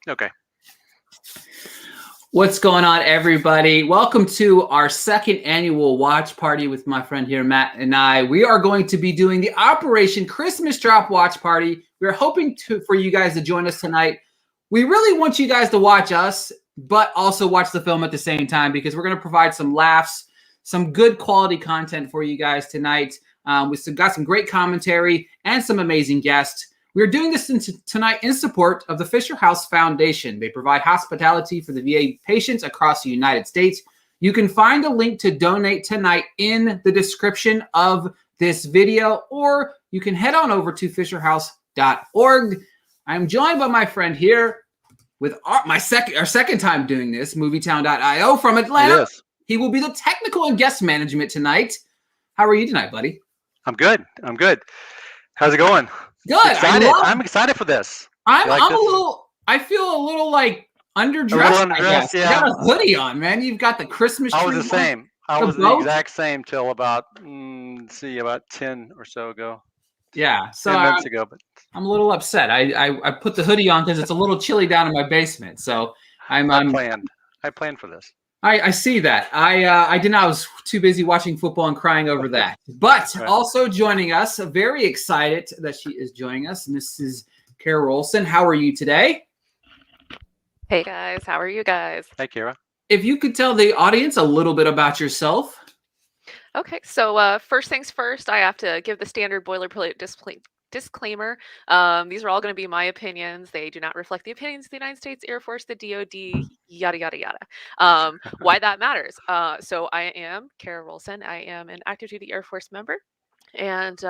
Okay. What's going on, everybody? Welcome to our second annual watch party with my friend here, Matt, and I. We are going to be doing the Operation Christmas Drop Watch Party. We're hoping for you guys to join us tonight. We really want you guys to watch us, but also watch the film at the same time because we're going to provide some laughs, some good quality content for you guys tonight. We've got some great commentary and some amazing guests. We're doing this tonight in support of the Fisher House Foundation. They provide hospitality for the VA patients across the United States. You can find a link to donate tonight in the description of this video, or you can head on over to fisherhouse.org. I'm joined by my friend here with our second time doing this, movietown.io from Atlanta. Yes. He will be the technical and guest management tonight. How are you tonight, buddy? I'm good. How's it going? Good. I'm excited for this. I feel a little like underdressed. I guess. Yeah. You got a hoodie on, man. You've got the Christmas tree. I was the same. I was the exact same till about 10 or so ago. Yeah. So 10 minutes ago, but I'm a little upset. I put the hoodie on because it's a little chilly down in my basement. So I planned for this. I see that. I didn't. I was too busy watching football and crying over that. But also joining us, very excited that she is joining us, Mrs. Caro Olson. How are you today? Hey guys, how are you guys? Hey, Kara. If you could tell the audience a little bit about yourself. Okay, so first things first, I have to give the standard boilerplate disclaimer. These are all going to be my opinions. They do not reflect the opinions of the United States Air Force, the DoD, yada, yada, yada. Why that matters. So I am Caro Olson. I am an active duty Air Force member. And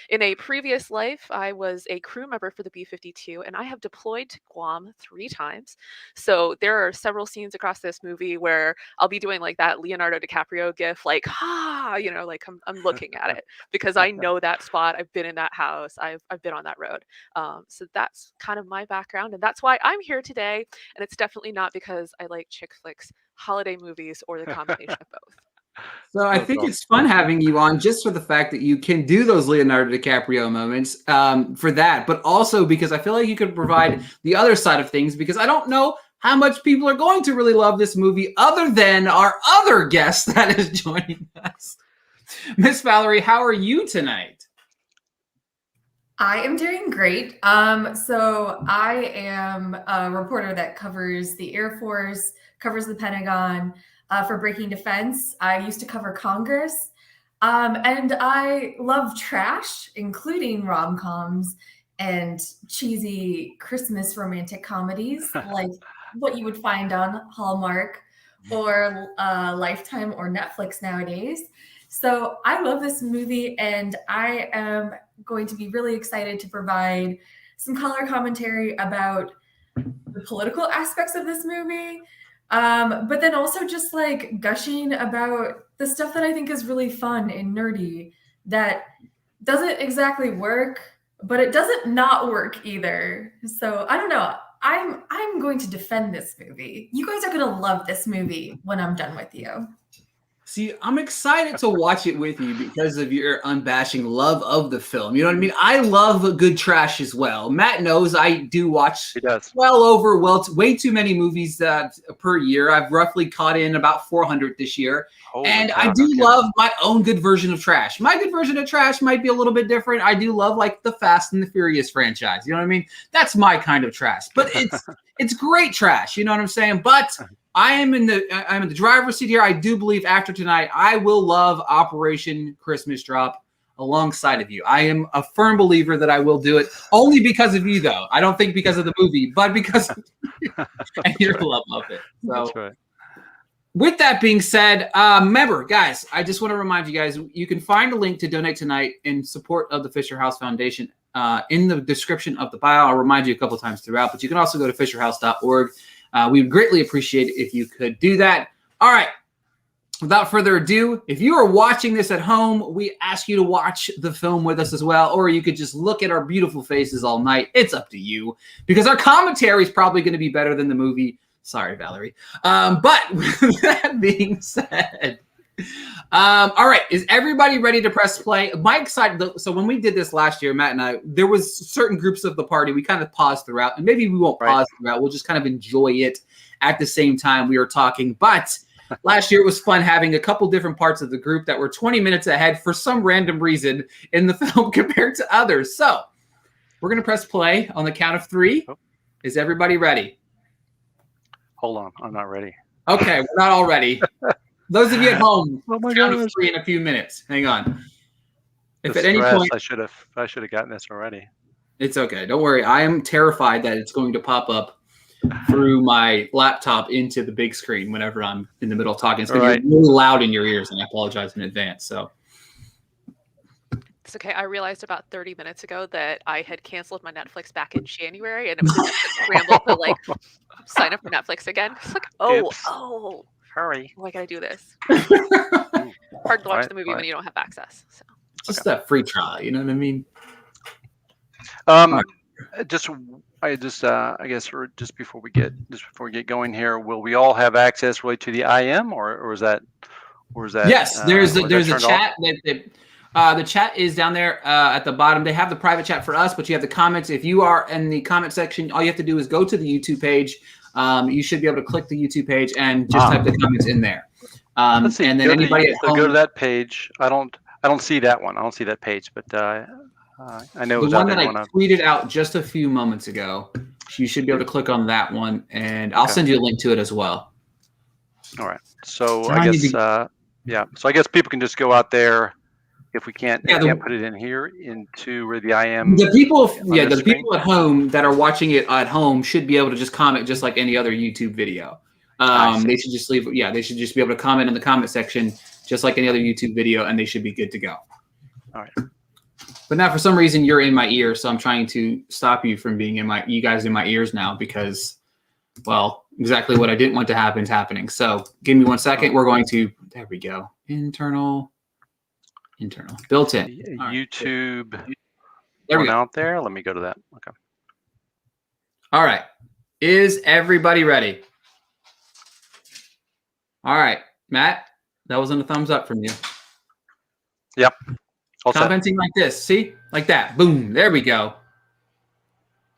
in a previous life, I was a crew member for the B-52, and I have deployed to Guam 3 times. So there are several scenes across this movie where I'll be doing like that Leonardo DiCaprio gif, like, like I'm looking at it because I know that spot. I've been in that house. I've been on that road. So that's kind of my background, and that's why I'm here today. And it's definitely not because I like chick flicks, holiday movies, or the combination of both. So I think it's fun having you on just for the fact that you can do those Leonardo DiCaprio moments for that, but also because I feel like you could provide the other side of things because I don't know how much people are going to really love this movie other than our other guest that is joining us. Miss Valerie, how are you tonight? I am doing great. So I am a reporter that covers the Air Force, covers the Pentagon, for Breaking Defense. I used to cover Congress, and I love trash, including rom-coms and cheesy Christmas romantic comedies like what you would find on Hallmark or Lifetime or Netflix nowadays. So I love this movie, and I am going to be really excited to provide some color commentary about the political aspects of this movie. But then also just like gushing about the stuff that I think is really fun and nerdy that doesn't exactly work, but it doesn't not work either. So I don't know. I'm going to defend this movie. You guys are going to love this movie when I'm done with you. See, I'm excited to watch it with you because of your unbashing love of the film. You know what I mean? I love good trash as well. Matt knows I do watch way too many movies per year. I've roughly caught in about 400 this year. I do love my own good version of trash. My good version of trash might be a little bit different. I do love like the Fast and the Furious franchise. You know what I mean? That's my kind of trash. But it's great trash. You know what I'm saying? But I'm in the driver's seat here. I do believe after tonight, I will love Operation Christmas Drop alongside of you. I am a firm believer that I will do it only because of you, though. I don't think because of the movie, but because of you and your love of it. So, that's right. With that being said, remember, guys, I just want to remind you guys, you can find a link to donate tonight in support of the Fisher House Foundation in the description of the bio. I'll remind you a couple times throughout, but you can also go to fisherhouse.org. We would greatly appreciate it if you could do that. All right. Without further ado, if you are watching this at home, we ask you to watch the film with us as well, or you could just look at our beautiful faces all night. It's up to you, because our commentary is probably going to be better than the movie. Sorry, Valerie. But with that being said, All right. Is everybody ready to press play? My excited. So when we did this last year, Matt and I, there was certain groups of the party. We kind of paused throughout, and maybe we won't pause throughout. We'll just kind of enjoy it at the same time we were talking. But last year it was fun having a couple different parts of the group that were 20 minutes ahead for some random reason in the film compared to others. So we're going to press play on the count of 3. Is everybody ready? Hold on. I'm not ready. Okay. We're not all ready. Those of you at home, Oh my count of gosh. 3 in a few minutes. Hang on. If The at any stress, point, I should have gotten this already. it's okay. Don't worry. I am terrified that it's going to pop up through my laptop into the big screen whenever I'm in the middle of talking. It's going to be really loud in your ears, and I apologize in advance. So It's okay. I realized about 30 minutes ago that I had canceled my Netflix back in January, and it was a scramble to like sign up for Netflix again. It's like, Hurry. I gotta do this. Hard to watch the movie when you don't have access. So. just that free trial, you know what I mean? I guess just before we get going here, will we all have access really to the IM, or is that Yes, there's a chat off? the chat is down there at the bottom. They have the private chat for us, but you have the comments. If you are in the comment section, all you have to do is go to the YouTube page. You should be able to click the YouTube page and just type the comments in there. Let's see. And then anybody at home, go to that page. I don't see that one. I don't see that page, but I know it was the one out that there I tweeted out just a few moments ago. You should be able to click on that one, and I'll send you a link to it as well. All right. So I guess So I guess people can just go out there. If we can't put it in here into where the IM. The people, people at home that are watching it at home should be able to just comment just like any other YouTube video. They should just leave. Yeah, they should just be able to comment in the comment section just like any other YouTube video, and they should be good to go. All right. But now, for some reason, you're in my ear, so I'm trying to stop you from being you guys in my ears now because, well, exactly what I didn't want to happen is happening. So give me 1 second. We're going to. There we go. Internal, built-in. YouTube. There we go. Out there. Let me go to that. Okay. All right. Is everybody ready? All right, Matt. That wasn't a thumbs up from you. Yep. Commenting like this. See? Like that. Boom. There we go.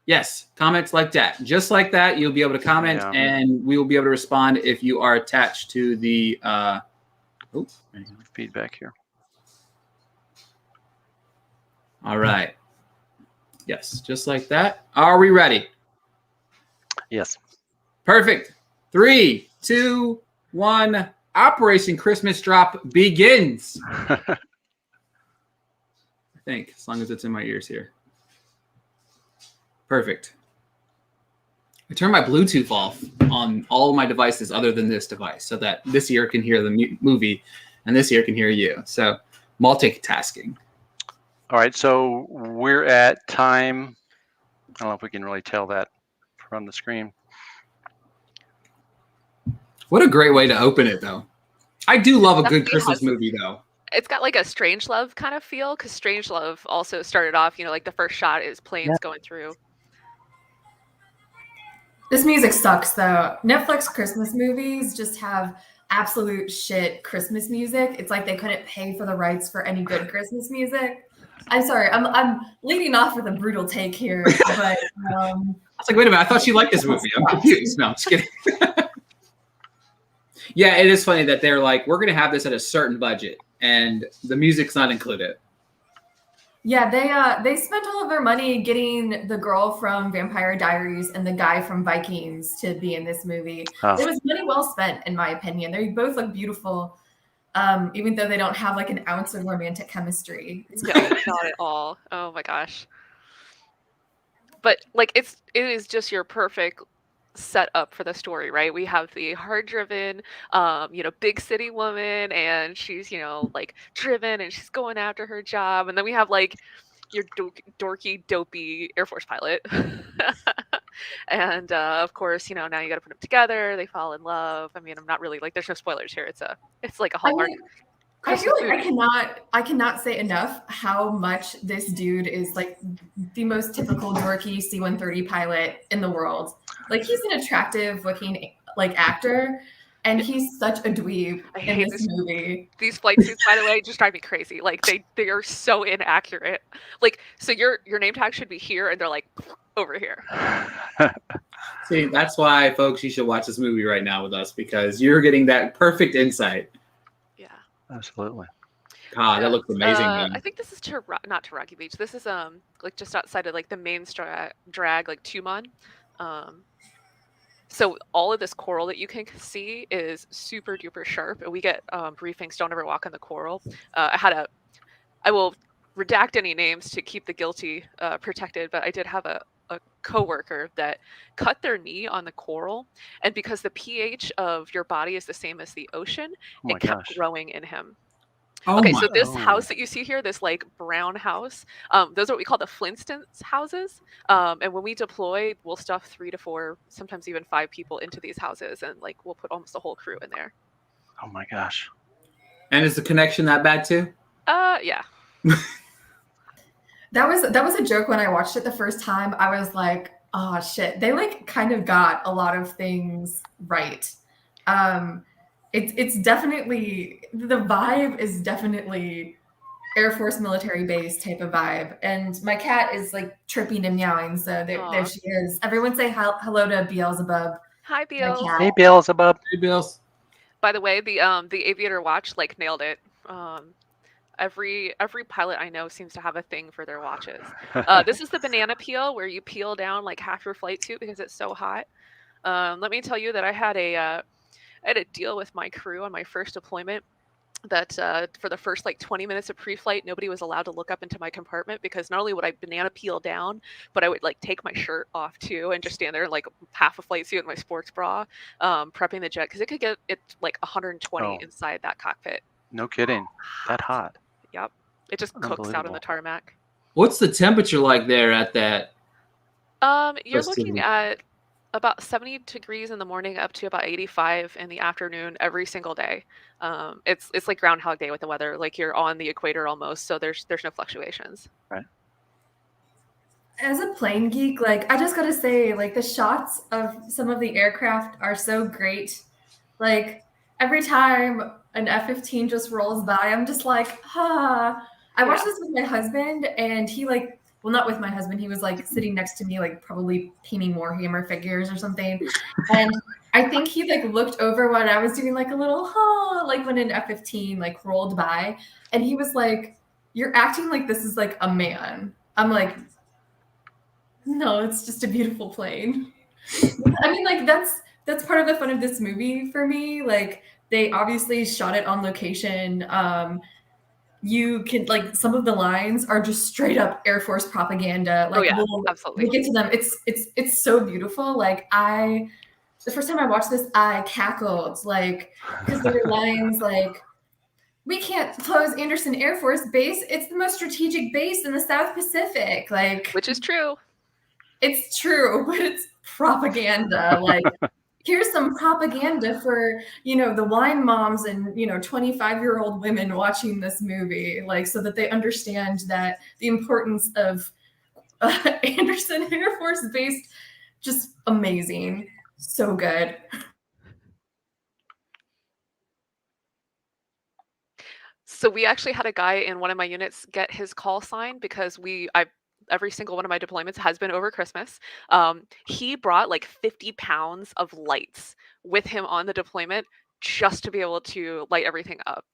Yes. Comments like that. Just like that, you'll be able to comment, and we will be able to respond if you are attached to the feedback here. All right. Yes. Just like that. Are we ready? Yes. Perfect. 3, 2, 1. Operation Christmas Drop begins. I think, as long as it's in my ears here. Perfect. I turned my Bluetooth off on all of my devices other than this device so that this ear can hear the movie and this ear can hear you. So multitasking. All right. So we're at time. I don't know if we can really tell that from the screen. What a great way to open it, though. I do love a good Christmas movie, though. It's got like a Strangelove kind of feel because Strangelove also started off, like the first shot is planes going through. This music sucks, though. Netflix Christmas movies just have absolute shit Christmas music. It's like they couldn't pay for the rights for any good Christmas music. I'm sorry, I'm leading off with a brutal take here, but I was like, wait a minute, I thought she liked this movie. I'm confused. No, I'm just kidding. Yeah, it is funny that they're like, we're going to have this at a certain budget, and the music's not included. Yeah, they spent all of their money getting the girl from Vampire Diaries and the guy from Vikings to be in this movie. It was money well spent, in my opinion. They both look beautiful, even though they don't have like an ounce of romantic chemistry. No, not at all. Oh my gosh. But like it is just your perfect set up for the story, right? We have the hard-driven, big city woman, and she's, like driven, and she's going after her job, and then we have like your dorky, dopey Air Force pilot, and of course, now you got to put them together. They fall in love. I mean, I'm not really like there's no spoilers here. It's like a Hallmark. I feel like I cannot say enough how much this dude is like the most typical dorky C-130 pilot in the world. Like he's an attractive looking like actor, and he's such a dweeb in this movie. These flight suits, by the way, just drive me crazy. Like they are so inaccurate. Like, so your name tag should be here, and they're like over here. See, that's why, folks, you should watch this movie right now with us, because you're getting that perfect insight. Yeah, absolutely. God, that looks amazing. I think this is not Taraki Beach. This is like just outside of like the main drag, like Tumon. So all of this coral that you can see is super duper sharp, and we get briefings. Don't ever walk on the coral. I will redact any names to keep the guilty protected, but I did have a coworker that cut their knee on the coral, and because the pH of your body is the same as the ocean, it kept growing in him. Okay, so this house that you see here, this like brown house, those are what we call the Flintstones houses. And when we deploy, we'll stuff 3 to 4, sometimes even 5 people into these houses, and like we'll put almost a whole crew in there. Oh my gosh! And is the connection that bad too? Yeah. That was a joke when I watched it the first time. I was like, oh shit, they like kind of got a lot of things right. It's definitely, the vibe is definitely Air Force military base type of vibe. And my cat is like tripping and meowing. So there she is. Everyone say hello to Beelzebub. Hi, Beels. Hey, Beelzebub. Hey, Beels. By the way, the Aviator Watch like nailed it. Every pilot I know seems to have a thing for their watches. This is the banana peel, where you peel down like half your flight suit because it's so hot. Let me tell you that I had a deal with my crew on my first deployment that for the first like 20 minutes of pre-flight, nobody was allowed to look up into my compartment, because not only would I banana peel down, but I would like take my shirt off too and just stand there in like half a flight suit and my sports bra, prepping the jet, because it could get like 120 inside that cockpit. No kidding. That hot. Yep. It just cooks out on the tarmac. What's the temperature like there at that? You're looking at about 70 degrees in the morning up to about 85 in the afternoon every single day. It's like Groundhog Day with the weather. Like you're on the equator almost, so there's no fluctuations. Right. As a plane geek, like I just gotta say, like the shots of some of the aircraft are so great. Like every time an F-15 just rolls by, I'm just like, I watched this with my husband, and he like, well, not with my husband. He was like sitting next to me, like probably painting Warhammer figures or something. And I think he like looked over when I was doing like a little, like when an F-15 like rolled by, and he was like, "You're acting like this is like a man." I'm like, no, it's just a beautiful plane. I mean, like that's part of the fun of this movie for me. Like they obviously shot it on location. You can like some of the lines are just straight up Air Force propaganda. Like absolutely. We'll get to them. It's so beautiful. Like the first time I watched this, I cackled like because there were lines like, "We can't close Anderson Air Force Base. It's the most strategic base in the South Pacific." Like, which is true. It's true, but it's propaganda. Like, here's some propaganda for, the wine moms and, 25-year-old women watching this movie, like, so that they understand that the importance of Anderson Air Force Base, just amazing. So good. So we actually had a guy in one of my units get his call sign because every single one of my deployments has been over Christmas. He brought like 50 pounds of lights with him on the deployment just to be able to light everything up.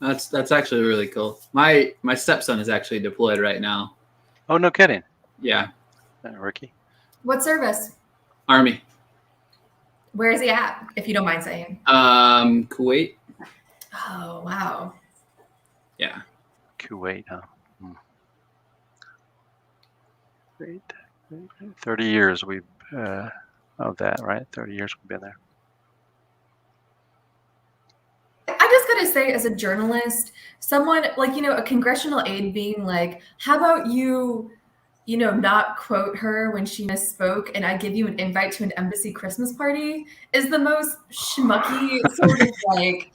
That's actually really cool. My stepson is actually deployed right now. Oh, no kidding. Yeah. Ricky. What service? Army. Where is he at, if you don't mind saying? Kuwait. Oh, wow. Yeah. Kuwait, huh? 30 years we've of that, right? 30 years we've been there. I just gotta say, as a journalist, someone like, a congressional aide being like, how about you, not quote her when she misspoke and I give you an invite to an embassy Christmas party is the most schmucky sort of like,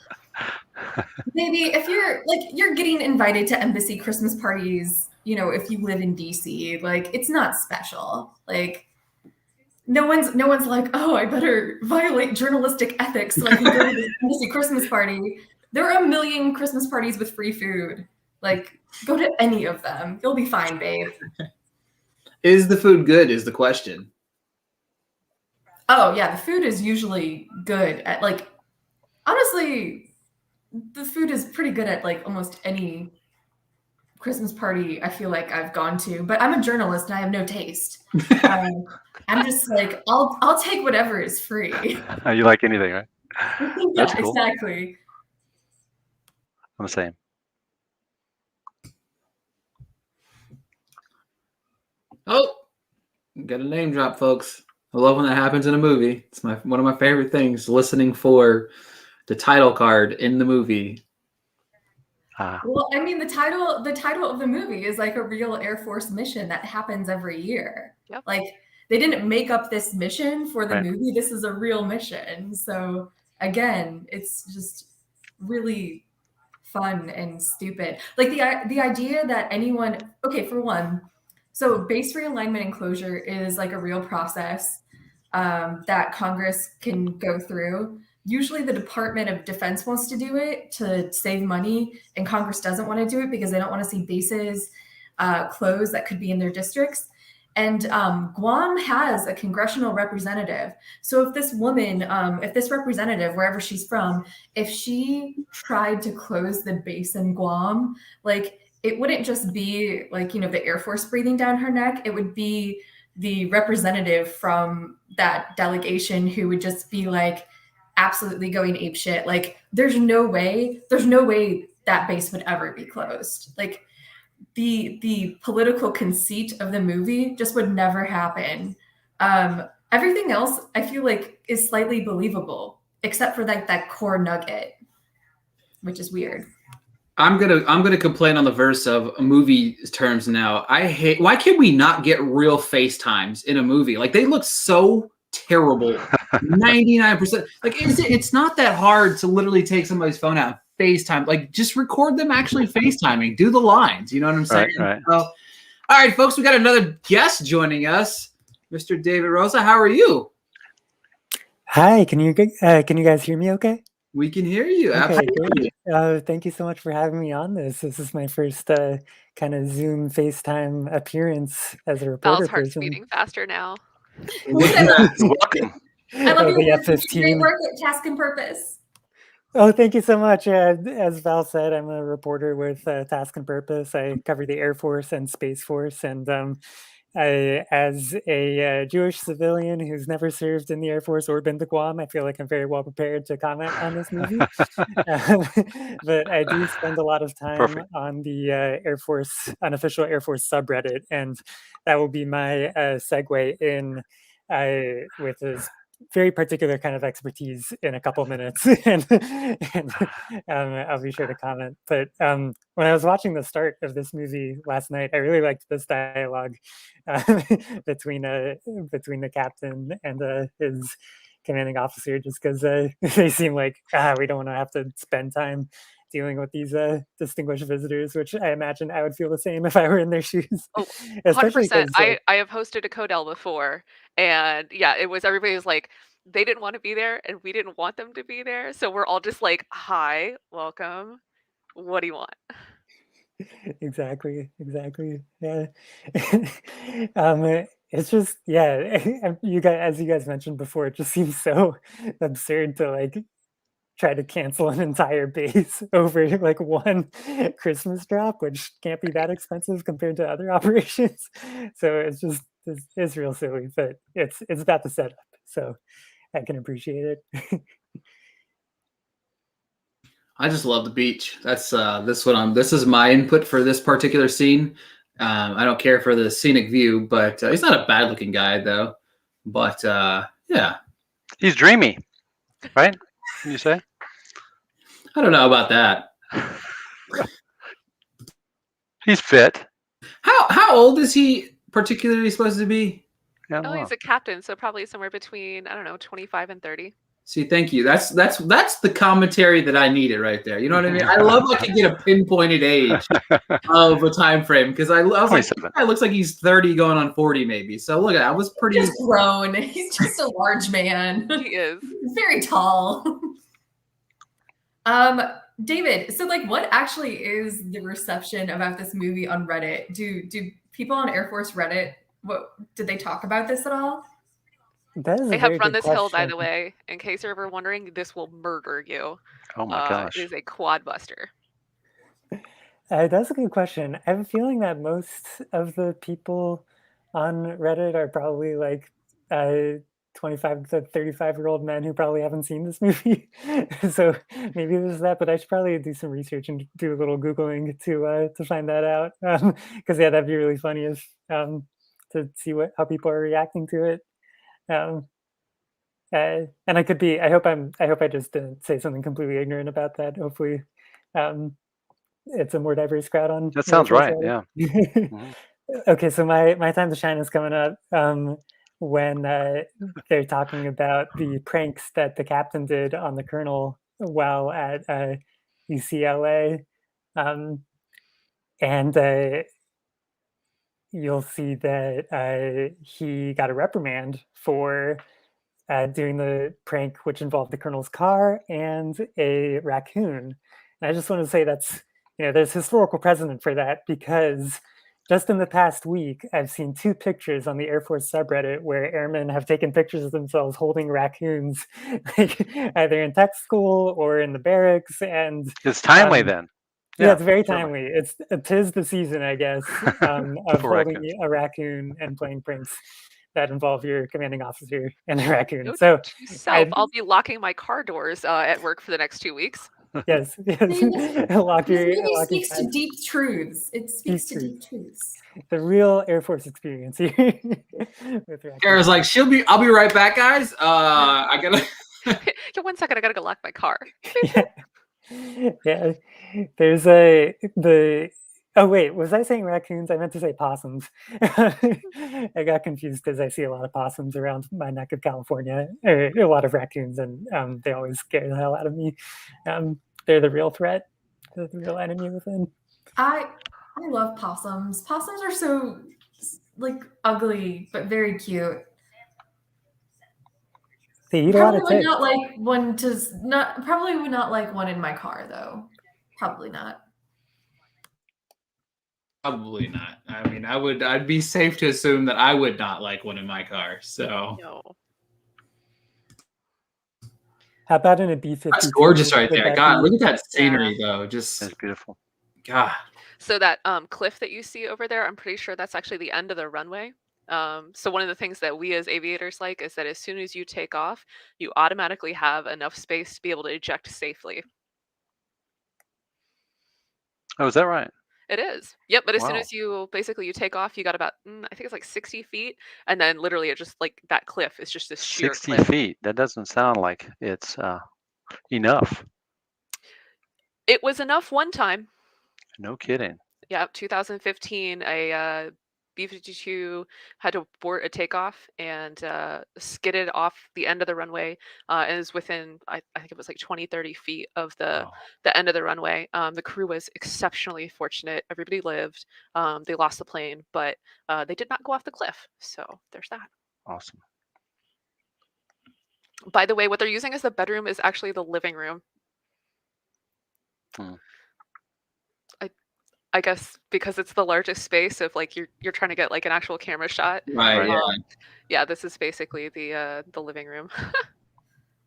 maybe if you're getting invited to embassy Christmas parties, if you live in DC, like it's not special. Like no one's like, oh, I better violate journalistic ethics so I can go to this fantasy Christmas party. There are a million Christmas parties with free food. Like, go to any of them. You'll be fine, babe. Is the food good is the question. Oh, yeah, the food is usually good at, like, honestly, the food is pretty good at, like, almost any Christmas party I feel like I've gone to. But I'm a journalist and I have no taste. I'm just like, I'll take whatever is free. You like anything, right? Yeah, That's cool. exactly. I'm the same. Oh, got a name drop, folks. I love when that happens in a movie. It's one of my favorite things, listening for the title card in the movie. Well, I mean, the title of the movie is like a real Air Force mission that happens every year. Yep. Like, they didn't make up this mission for the movie. This is a real mission. So again, it's just really fun and stupid. Like the idea that anyone, okay, for one, so base realignment and closure is like a real process that Congress can go through. Usually the Department of Defense wants to do it to save money, and Congress doesn't want to do it because they don't want to see bases closed that could be in their districts. And Guam has a congressional representative. So if this woman, if this representative, wherever she's from, if she tried to close the base in Guam, like, it wouldn't just be like, you know, the Air Force breathing down her neck. It would be the representative from that delegation who would just be like absolutely going apeshit. Like, there's no way that base would ever be closed. Like, the political conceit of the movie just would never happen. Everything else I feel like is slightly believable, except for like that core nugget, which is weird. I'm gonna complain on the verse of movie terms now. I hate, why can we not get real FaceTimes in a movie? Like, they look so terrible. 99%. Like, it's not that hard to literally take somebody's phone out, FaceTime. Like, just record them actually FaceTiming. Do the lines. You know what I'm saying? Right. So, all right, folks, we got another guest joining us, Mr. David Rosa. How are you? Hi, can you guys hear me okay? We can hear you. Okay, great. Thank you so much for having me on this. This is my first kind of Zoom FaceTime appearance as a reporter. Val's heart's beating faster now. Welcome. I love the your F-15. great work at Task and Purpose. Oh, thank you so much. As Val said, I'm a reporter with Task and Purpose. I cover the Air Force and Space Force, and as a Jewish civilian who's never served in the Air Force or been to Guam, I feel like I'm very well prepared to comment on this movie. But I do spend a lot of time on the Air Force, unofficial Air Force subreddit, and that will be my segue in with this very particular kind of expertise in a couple minutes, and I'll be sure to comment. But when I was watching the start of this movie last night, I really liked this dialogue between the captain and his commanding officer, just because they seem like we don't want to have to spend time dealing with these distinguished visitors, which I imagine I would feel the same if I were in their shoes. Oh, 100%. I have hosted a Codel before, and yeah, everybody was like, they didn't want to be there, and we didn't want them to be there, so we're all just like, hi, welcome, what do you want? Exactly. Yeah. It's just, yeah, you guys, as you guys mentioned before, it just seems so absurd to like try to cancel an entire base over like one Christmas drop, which can't be that expensive compared to other operations. So it's real silly, but it's about the setup, so I can appreciate it. I just love the beach. That's this is my input for this particular scene. I don't care for the scenic view, but he's not a bad looking guy though. But yeah, he's dreamy, right? Can you say? I don't know about that. He's fit. How old is he particularly supposed to be? Oh, he's a captain, so probably somewhere between, I don't know, 25 and 30. See, thank you. That's the commentary that I needed right there. You know what I mean? I love I can get a pinpointed age of a time frame because I was like, it looks like he's 30 going on 40 maybe. So look at that. I was pretty. He's grown. He's just a large man. He is. He's very tall. David, so like what actually is the reception about this movie on Reddit? Do people on Air Force Reddit, did they talk about this at all? They have run this hill, by the way. In case you're ever wondering, this will murder you. Oh my gosh. It is a quad buster. That's a good question. I have a feeling that most of the people on Reddit are probably like 25 to 35-year-old men who probably haven't seen this movie. So maybe there's that, but I should probably do some research and do a little Googling to find that out. Because yeah, that'd be really funny if to see how people are reacting to it. And I could be. I hope I just didn't say something completely ignorant about that. Hopefully, it's a more diverse crowd on. That sounds right. Yeah. Okay, so my time to shine is coming up when they're talking about the pranks that the captain did on the colonel while at UCLA, and you'll see that he got a reprimand for doing the prank, which involved the colonel's car and a raccoon. And I just want to say there's historical precedent for that, because just in the past week, I've seen 2 pictures on the Air Force subreddit where airmen have taken pictures of themselves holding raccoons, like either in tech school or in the barracks. And it's timely then. Yeah, it's very timely. Tis the season, I guess, of holding a raccoon and playing pranks that involve your commanding officer and a raccoon. So I'll be locking my car doors at work for the next 2 weeks. Yes. It speaks to deep truths. It speaks to deep truths. The real Air Force experience here. Kara's like, I'll be right back, guys. I gotta. Yeah, 1 second. I gotta go lock my car. Yeah. There's oh wait, was I saying raccoons? I meant to say possums. I got confused because I see a lot of possums around my neck of California, or a lot of raccoons, and they always scare the hell out of me. They're the real threat. They're the real enemy within. I love possums. Possums are so like ugly but very cute. They eat a lot of ticks. Probably would not like one in my car though. Probably not. Probably not. I mean, I'd be safe to assume that I would not like one in my car. So no. How about in a B-52? That's gorgeous right there. God, look at that scenery though. Just that's beautiful. God. So that cliff that you see over there, I'm pretty sure that's actually the end of the runway. So one of the things that we as aviators like is that as soon as you take off, you automatically have enough space to be able to eject safely. Oh, is that right? It is. Yep. But as soon as you take off, you got about, I think it's like 60 feet. And then literally it just like that cliff is just this sheer 60 cliff. feet. That doesn't sound like it's enough. It was enough one time. No kidding. Yeah. 2015, a B-52 had to abort a takeoff and skidded off the end of the runway and is within, I think it was like 20, 30 feet of the end of the runway. The crew was exceptionally fortunate. Everybody lived. They lost the plane, but they did not go off the cliff. So there's that. Awesome. By the way, what they're using as the bedroom is actually the living room. I guess because it's the largest space, if like you're trying to get like an actual camera shot. Right. Yeah, this is basically the living room.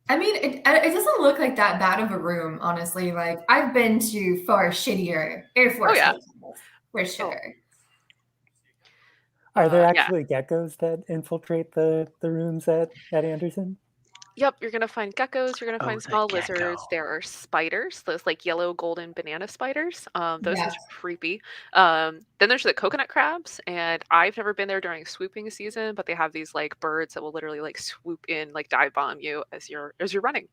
I mean, it doesn't look like that bad of a room, honestly. Like I've been to far shittier Air Force hotels, for sure. Are there actually geckos that infiltrate the rooms at Anderson? Yep, you're gonna find geckos. You're gonna find small lizards. There are spiders, those like yellow golden banana spiders. Those are creepy. Then there's the coconut crabs, and I've never been there during swooping season, but they have these like birds that will literally like swoop in, like dive bomb you as you're running.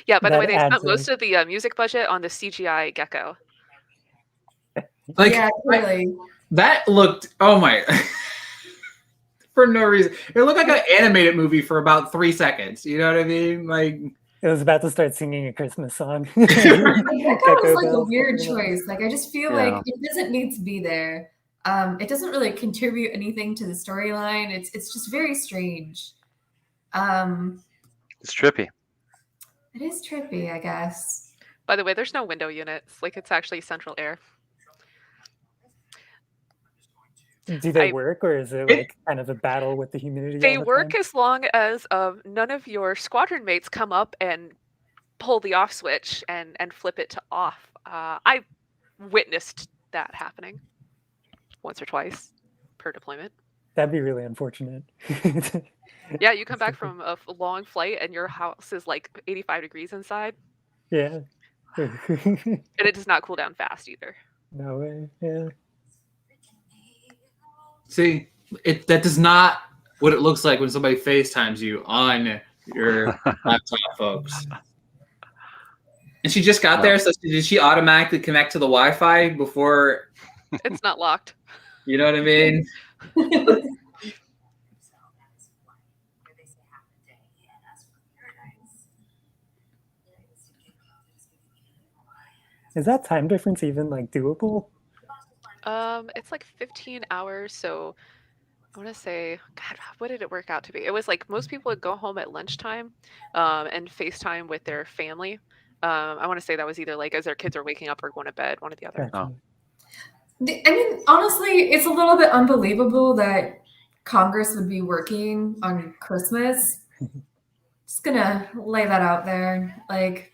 Yeah, by the way, they spent most of the music budget on the CGI gecko. Like, yeah, really. That looked. Oh my. for no reason. It looked like an animated movie for about 3 seconds. You know what I mean? Like it was about to start singing a Christmas song. That was like a weird choice. Like I just feel like it doesn't need to be there. It doesn't really contribute anything to the storyline. It's just very strange. It's trippy. It is trippy, I guess. By the way, there's no window units. Like it's actually central air. Do they work, or is it like kind of a battle with the humidity? They work as long as none of your squadron mates come up and pull the off switch and flip it to off. I witnessed that happening once or twice per deployment. That'd be really unfortunate. Yeah, you come back from a long flight and your house is like 85 degrees inside. Yeah. And it does not cool down fast either. No way. Yeah. See, that does not what it looks like when somebody FaceTimes you on your laptop, folks. And she just got there, so did she automatically connect to the Wi-Fi before? It's not locked. You know what I mean? Is that time difference even like doable? It's like 15 hours, so I want to say, God, what did it work out to be? It was like most people would go home at lunchtime and FaceTime with their family. I want to say that was either like as their kids are waking up or going to bed, one or the other. Gotcha. I mean, honestly, it's a little bit unbelievable that Congress would be working on Christmas. Just gonna lay that out there. Like,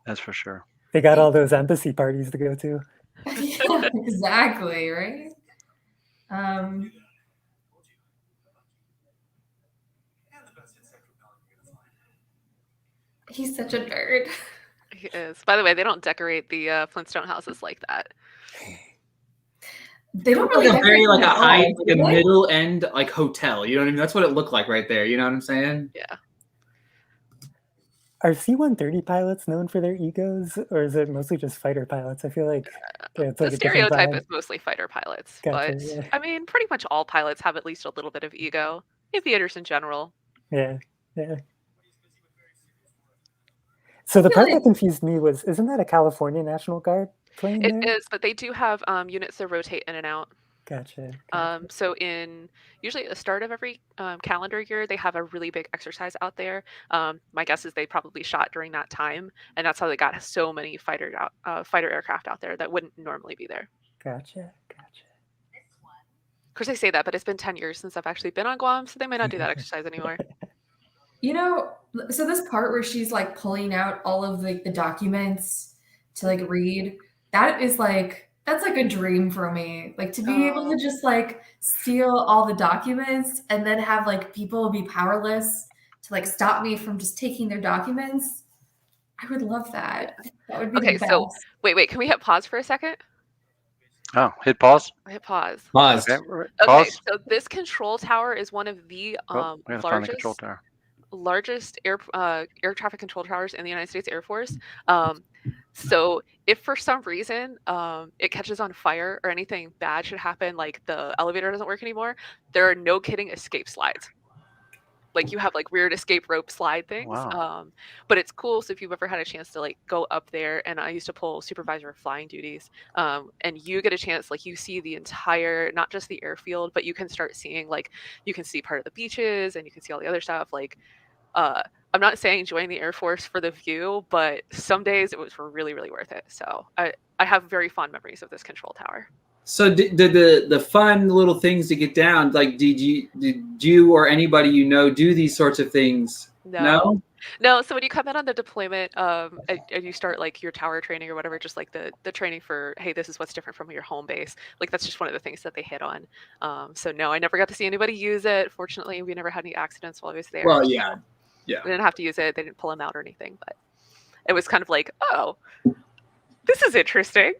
that's for sure. They got all those embassy parties to go to. Yeah, exactly, right? He's such a nerd. He is. By the way, they don't decorate the Flintstone houses like that. They don't really like a very like a high, like a What? middle end like hotel. You know what I mean? That's what it looked like right there. You know what I'm saying? Yeah. Are C-130 pilots known for their egos, or is it mostly just fighter pilots? I feel like it's like The a different stereotype vibe. is mostly fighter pilots, Gotcha, but yeah. I mean, pretty much all pilots have at least a little bit of ego. Aviators in general. Yeah, yeah. So the part that confused me was, isn't that a California National Guard plane It there? is, but they do have units that rotate in and out. Gotcha. So in usually at the start of every calendar year, they have a really big exercise out there. My guess is they probably shot during that time, and that's how they got so many fighter aircraft out there that wouldn't normally be there. Gotcha. Of course, I say that, but it's been 10 years since I've actually been on Guam, so they may not do that exercise anymore. You know, so this part where she's like pulling out all of the documents to like read, that's like a dream for me. Like to be able to just like steal all the documents and then have like people be powerless to like stop me from just taking their documents. I would love that. That would be Okay, the best. so wait, can we hit pause for a second? Oh, hit pause. Hit pause. Pause. Okay, Okay, pause. so this control tower is one of the We gotta find the control tower. largest air traffic control towers in the United States Air Force. So if for some reason it catches on fire or anything bad should happen, like the elevator doesn't work anymore, there are no kidding escape slides. Like you have like weird escape rope slide things. Wow. But it's cool. So if you've ever had a chance to like go up there, and I used to pull supervisor of flying duties, and you get a chance, like you see the entire, not just the airfield, but you can start seeing like, you can see part of the beaches and you can see all the other stuff. Like, I'm not saying join the Air Force for the view, but some days it was really, really worth it. So I have very fond memories of this control tower. So did the fun little things to get down, like did you or anybody you know do these sorts of things? No. So when you come in on the deployment and you start like your tower training or whatever, just like the training for, hey, this is what's different from your home base, like that's just one of the things that they hit on. So no, I never got to see anybody use it. Fortunately, we never had any accidents while I was there. Well, yeah. We didn't have to use it. They didn't pull them out or anything, but it was kind of like, oh, this is interesting.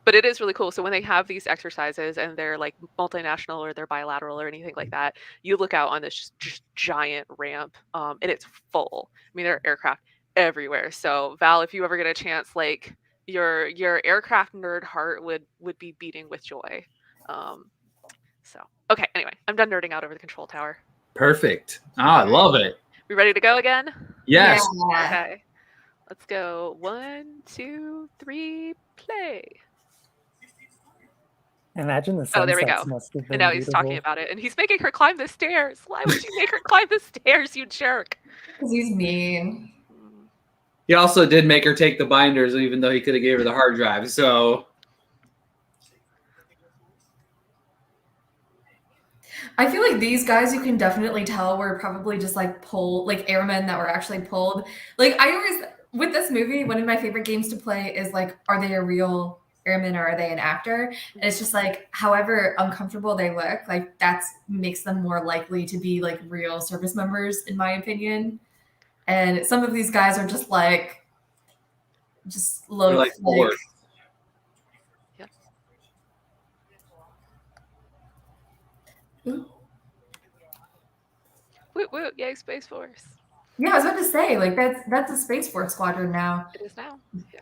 But it is really cool. So when they have these exercises and they're like multinational or they're bilateral or anything like that, you look out on this just giant ramp and it's full. I mean, there are aircraft everywhere. So Val, if you ever get a chance, like your aircraft nerd heart would be beating with joy. So Okay, anyway, I'm done nerding out over the control tower. Perfect. I love it. We ready to go again? Yes. Yeah. Okay. Let's go. 1, 2, 3, play. Imagine the Oh, there we sunsets go. must have And been now he's talking beautiful. about it, and he's making her climb the stairs. Why would you make her climb the stairs, you jerk? Because he's mean. He also did make her take the binders, even though he could have gave her the hard drive. So I feel like these guys, you can definitely tell were probably just like airmen that were actually pulled. Like I always, with this movie, one of my favorite games to play is like, are they a real airman or are they an actor? And it's just like, however uncomfortable they look, like that makes them more likely to be like real service members, in my opinion. And some of these guys are just like, like bored. Yep. Woot woot, yay, Space Force. Yeah, I was about to say, like that's a Space Force squadron now. It is now. Yeah.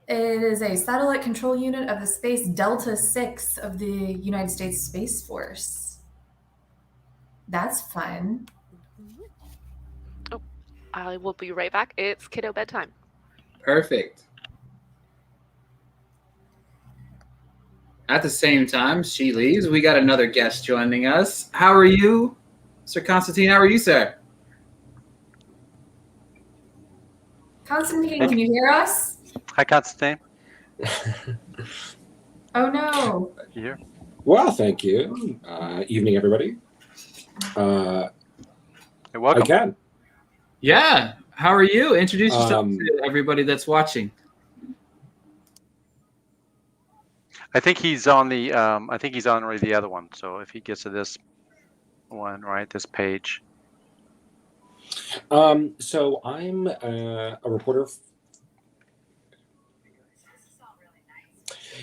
It is a satellite control unit of the Space Delta 6 of the United States Space Force. That's fun. Oh, I will be right back. It's kiddo bedtime. Perfect. At the same time, she leaves. We got another guest joining us. How are you, Sir Constantine? How are you, sir? Constantine, can you hear us? Hi, Constantine. Oh no. You here? Well, thank you. Evening, everybody. You're welcome. I can. Yeah. How are you? Introduce yourself to everybody that's watching. I think he's on the. I think he's on already the other one. So if he gets to this one, right, this page. So I'm a reporter.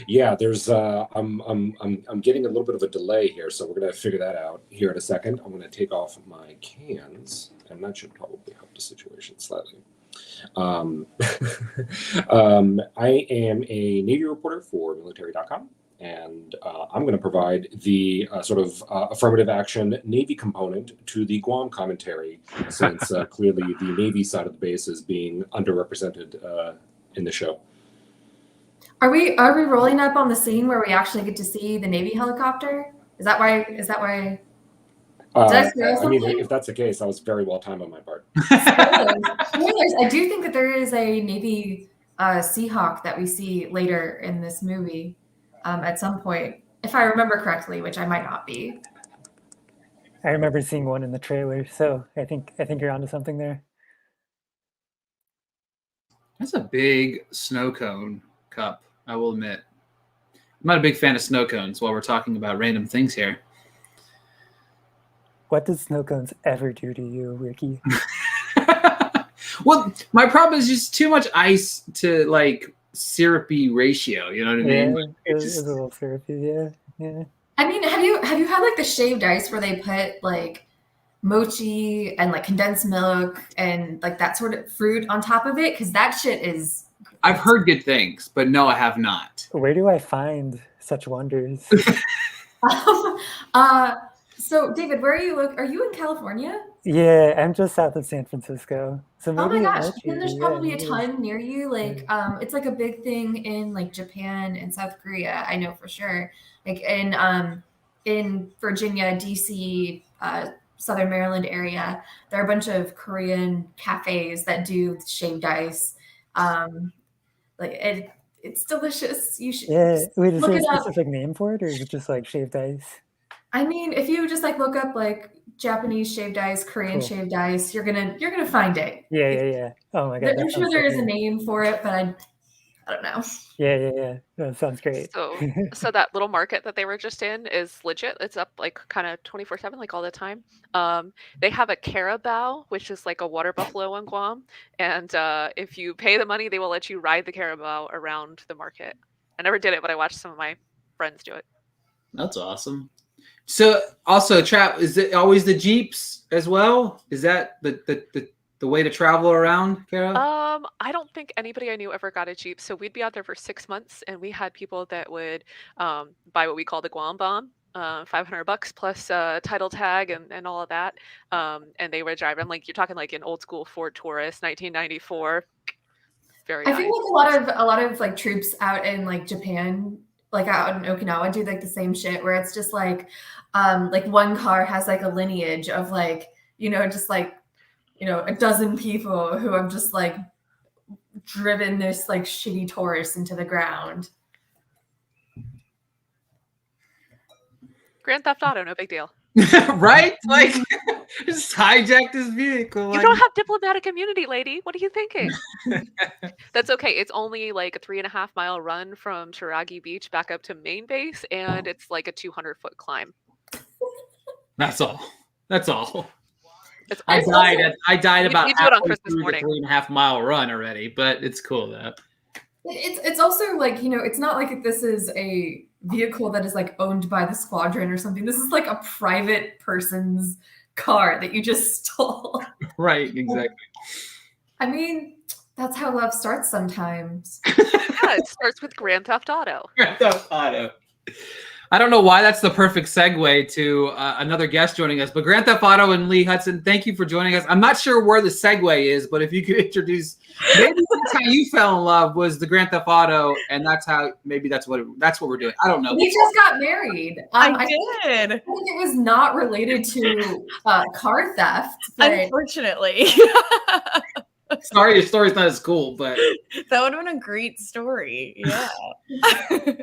Yeah, there's. I'm getting a little bit of a delay here, so we're gonna figure that out here in a second. I'm gonna take off my cans, and that should probably help the situation slightly. I am a Navy reporter for military.com, and I'm going to provide the sort of affirmative action Navy component to the Guam commentary, since clearly the Navy side of the base is being underrepresented in the show. Are we rolling up on the scene where we actually get to see the Navy helicopter? Is that why? I mean, if that's the case, that was very well timed on my part. Spoilers. I do think that there is a Navy Seahawk that we see later in this movie at some point, if I remember correctly, which I might not be. I remember seeing one in the trailer, so I think you're onto something there. That's a big snow cone cup, I will admit. I'm not a big fan of snow cones while we're talking about random things here. What does snow cones ever do to you, Ricky? Well, my problem is just too much ice to like syrupy ratio. You know what I mean? Yeah, Like, it's a little syrupy. Yeah. I mean, have you had like the shaved ice where they put like mochi and like condensed milk and like that sort of fruit on top of it? Because that shit is. I've heard good things, but no, I have not. Where do I find such wonders? So, David, where are you? Are you in California? Yeah, I'm just south of San Francisco. So maybe oh my gosh, then there's yeah, probably a ton near you. Like, it's like a big thing in like Japan and South Korea. I know for sure. Like in Virginia, DC, Southern Maryland area, there are a bunch of Korean cafes that do shaved ice. It's delicious. You should. Yeah. Wait, is look there a it up. specific name for it, or is it just like shaved ice? I mean, if you just like look up like Japanese shaved ice, Korean shaved ice, you're gonna find it. Yeah. Oh my god. I'm sure there is a name for it, but I don't know. Yeah. That sounds great. So that little market that they were just in is legit. It's up like kind of 24/7, like all the time. They have a carabao, which is like a water buffalo in Guam, and if you pay the money, they will let you ride the carabao around the market. I never did it, but I watched some of my friends do it. That's awesome. So also, Trap, is it always the Jeeps as well? Is that the way to travel around, Caro? I don't think anybody I knew ever got a Jeep. So we'd be out there for 6 months, and we had people that would buy what we call the Guam bomb, $500 plus title tag and all of that. And they would drive. I'm like, you're talking like an old school Ford Taurus, 1994. Very I nice. feel like a lot of like troops out in like Japan, like out in Okinawa, do like the same shit where it's just like one car has like a lineage of like, just like, a dozen people who have just like driven this like shitty Taurus into the ground. Grand Theft Auto, no big deal. Right? Like, just hijacked his vehicle. You don't have diplomatic immunity, lady. What are you thinking? That's okay. It's only like a 3.5 mile run from Chiragi Beach back up to main base, and it's like a 200-foot climb. That's all. That's all. It's I died about you do it on Christmas through morning. the 3.5 mile run already, but it's cool though. It's also like, it's not like this is a vehicle that is like owned by the squadron or something. This is like a private person's car that you just stole. Right, exactly. I mean, that's how love starts sometimes. Yeah, it starts with Grand Theft Auto. Grand Theft Auto. I don't know why that's the perfect segue to another guest joining us, but Grand Theft Auto and Lee Hudson, thank you for joining us. I'm not sure where the segue is, but if you could introduce, maybe that's how you fell in love was the Grand Theft Auto, and that's what we're doing. I don't know. We just got married. I did. I think it was not related to car theft. But... Unfortunately. Sorry, your story's not as cool, but that would have been a great story. Yeah.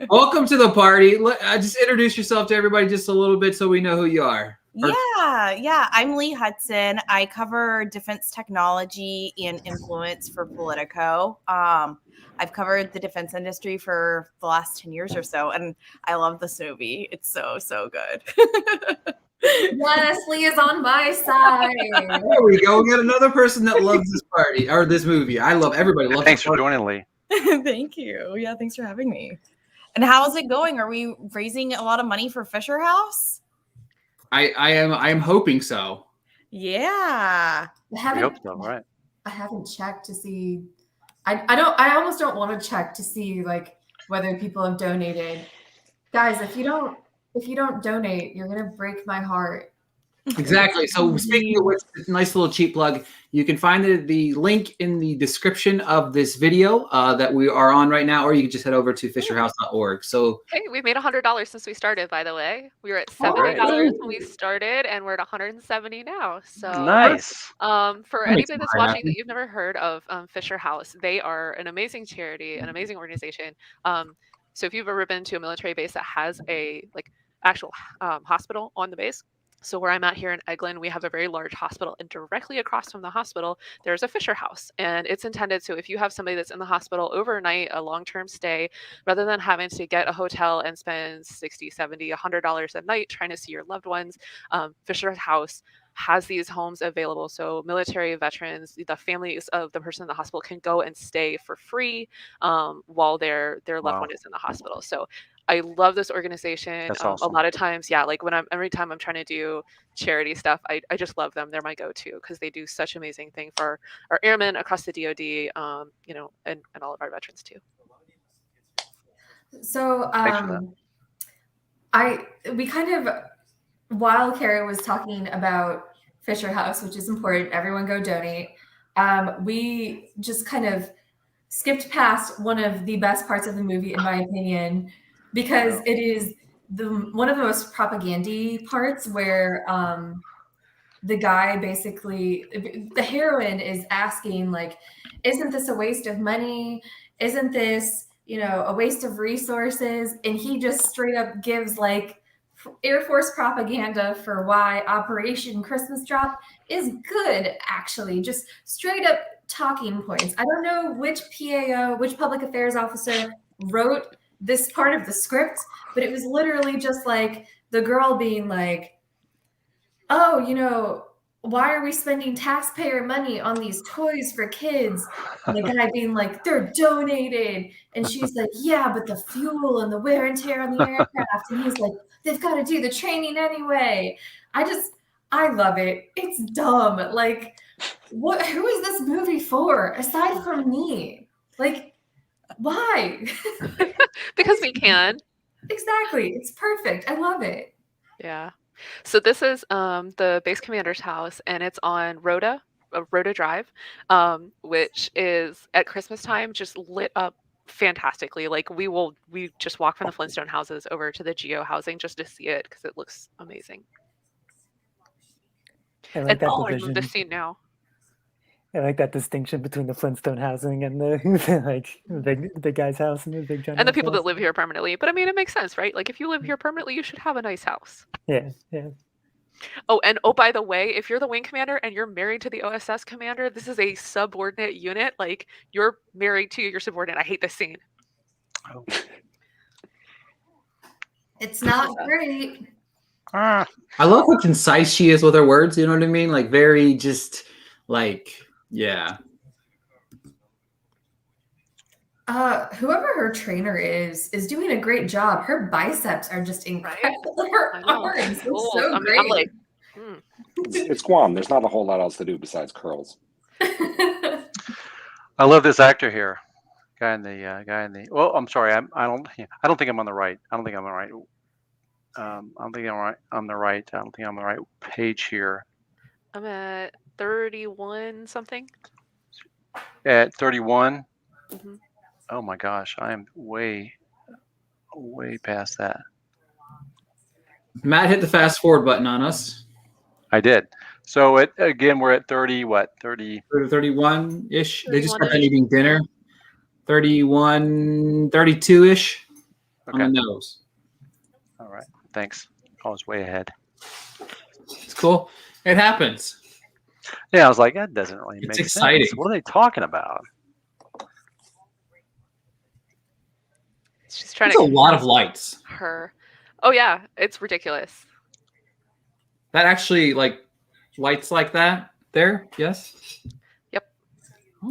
Welcome to the party. Just introduce yourself to everybody just a little bit so we know who you are. Yeah. I'm Lee Hudson. I cover defense technology and influence for Politico. I've covered the defense industry for the last 10 years or so, and I love this movie. It's so good. Yes, Lee is on my side. There we go. We got another person that loves this party or this movie. I love everybody. Loves Thanks for joining, Lee. Thank you. Yeah, thanks for having me. And how's it going? Are we raising a lot of money for Fisher House? I am hoping so. Yeah. I hope so, right? I haven't checked to see. I almost don't want to check to see like whether people have donated. Guys, if you don't donate, you're gonna break my heart. Exactly. So speaking of which, nice little cheap plug. You can find the link in the description of this video that we are on right now, or you can just head over to fisherhouse.org. So hey, we've made $100 since we started, by the way. We were at $70 when we started, and we're at $170 now. So nice. For anybody that's watching that you've never heard of Fisher House, they are an amazing charity, an amazing organization. So if you've ever been to a military base that has a actual hospital on the base. So where I'm at here in Eglin, we have a very large hospital, and directly across from the hospital, there's a Fisher House, and it's intended so if you have somebody that's in the hospital overnight, a long-term stay, rather than having to get a hotel and spend $60, $70, $100 a night trying to see your loved ones, Fisher House has these homes available. So military veterans, the families of the person in the hospital can go and stay for free while their loved one is in the hospital. So I love this organization. That's awesome. A lot of times, yeah, like every time I'm trying to do charity stuff, I just love them. They're my go-to because they do such amazing thing for our airmen across the DoD, and all of our veterans too. So we kind of, while Caro was talking about Fisher House, which is important, everyone go donate. We just kind of skipped past one of the best parts of the movie, in my opinion, because it is one of the most propagandy parts where the guy basically, the heroine is asking like, isn't this a waste of money? Isn't this, a waste of resources? And he just straight up gives like Air Force propaganda for why Operation Christmas Drop is good, actually. Just straight up talking points. I don't know which PAO, which public affairs officer wrote this part of the script, but it was literally just like the girl being like, oh, why are we spending taxpayer money on these toys for kids? And the guy being like, they're donated. And she's like, yeah, but the fuel and the wear and tear on the aircraft. And he's like, they've got to do the training anyway. I love it. It's dumb. Like, who is this movie for aside from me? Like, why? Because we can. Exactly. It's perfect. I love it. Yeah. So this is the base commander's house, and it's on Rhoda Drive, which is at Christmas time just lit up fantastically. Like we just walk from the Flintstone houses over to the Geo housing just to see it because it looks amazing. I like that I love division. this scene now. I like that distinction between the Flintstone housing and the like the guy's house and the big giant. And the people that live here permanently. But I mean, it makes sense, right? Like if you live here permanently, you should have a nice house. Yeah. Oh, and by the way, if you're the wing commander and you're married to the OSS commander, this is a subordinate unit. Like you're married to your subordinate. I hate this scene. Oh. It's not great. I love how concise she is with her words. You know what I mean? Like very just like, yeah. Whoever her trainer is doing a great job. Her biceps are just incredible. Right? Her arms look so great. I'm like, It's Guam. There's not a whole lot else to do besides curls. I love this actor here. Guy in the. Well, I'm sorry. I don't think I'm on the right. I don't think I'm on the right. I don't think I'm right on the right. I don't think I'm on the right page here. I'm at 31 something. At 31. Mm-hmm. Oh my gosh, I am way past that. Matt hit the fast forward button on us. I did. So we're at 30. What 30? 31-ish. They just started eating dinner. 31, 32-ish on the nose. All right. Thanks. I was way ahead. It's cool. It happens. Yeah, I was like, that doesn't really make exciting. sense. What are they talking about? She's trying There's to a lot of lights. her. Oh yeah, it's ridiculous. That actually like lights like that there? Yes. Yep.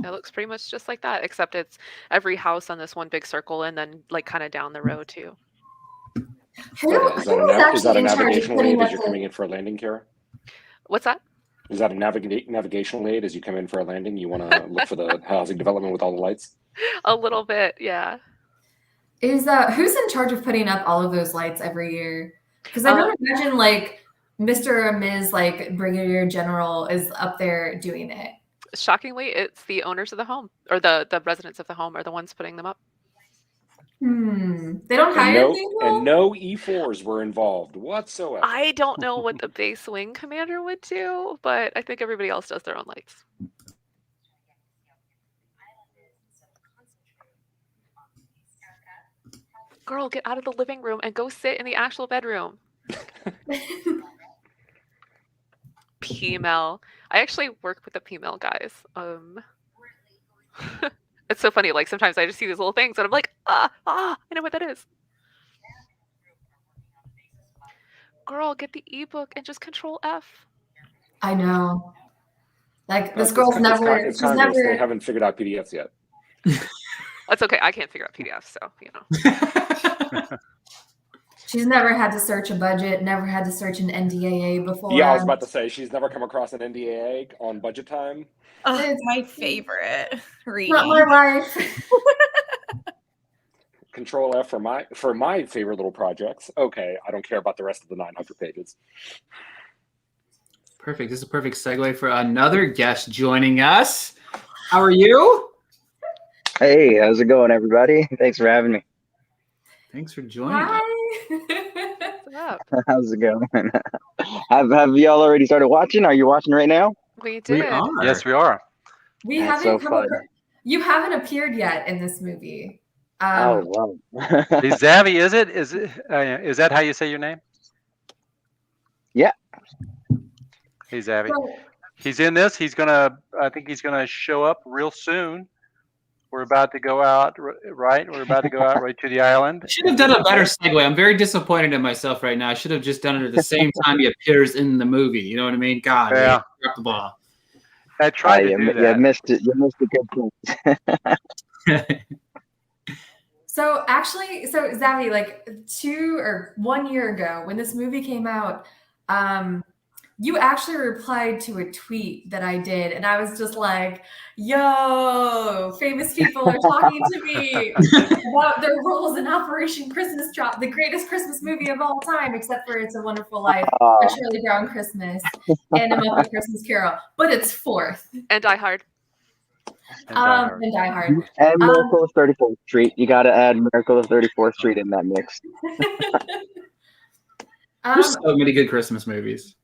It looks pretty much just like that, except it's every house on this one big circle and then like kind of down the road too. Is that a navigational aid as you're coming in for a landing, Kara? What's that? Is that a navigational aid as you come in for a landing? You want to look for the housing development with all the lights? A little bit, yeah. Is who's in charge of putting up all of those lights every year? Because I don't imagine like Mr. or Ms. like Brigadier General is up there doing it. Shockingly, it's the owners of the home or the residents of the home are the ones putting them up. They don't hire people? And no E4s were involved whatsoever. I don't know what the base wing commander would do, but I think everybody else does their own lights. Girl, get out of the living room and go sit in the actual bedroom. P-Mel. I actually work with the P-Mel guys. It's so funny. Like sometimes I just see these little things and I'm like, I know what that is. Girl, get the ebook and just Control F. I know. Like this girl's never. It's Congress. They haven't figured out PDFs yet. That's okay. I can't figure out PDFs, so you know. She's never had to search a budget. Never had to search an NDAA before. Yeah, I was about to say she's never come across an NDAA on budget time. Oh, it's my favorite reading. Not my life. Control F for my favorite little projects. Okay, I don't care about the rest of the 900 pages. Perfect. This is a perfect segue for another guest joining us. How are you? Hey, how's it going, everybody? Thanks for having me. Thanks for joining. Hi. What's up? How's it going? Have y'all already started watching? Are you watching right now? We did. We are. Yes, we are. We That's haven't so come fun. You haven't appeared yet in this movie. Oh, wow. Hey, Zavi, is that how you say your name? Yeah. Hey, Zavi. So, He's in this. I think he's gonna show up real soon. We're about to go out, right? We're about to go out right to the island. I should have done a better segue. I'm very disappointed in myself right now. I should have just done it at the same time he appears in the movie. You know what I mean? God, Yeah. Drop the ball. I tried to do that. You missed it. You missed a good point. So Zavi, like 1 year ago when this movie came out, you actually replied to a tweet that I did, and I was just like, yo, famous people are talking to me about their roles in Operation Christmas Drop, the greatest Christmas movie of all time, except for It's a Wonderful Life, A Charlie Brown Christmas, and A Muppet Christmas Carol. But it's fourth. And Die Hard. And Die Hard. And Die Hard. And Miracle of 34th Street. You got to add Miracle of 34th Street in that mix. There's so many good Christmas movies.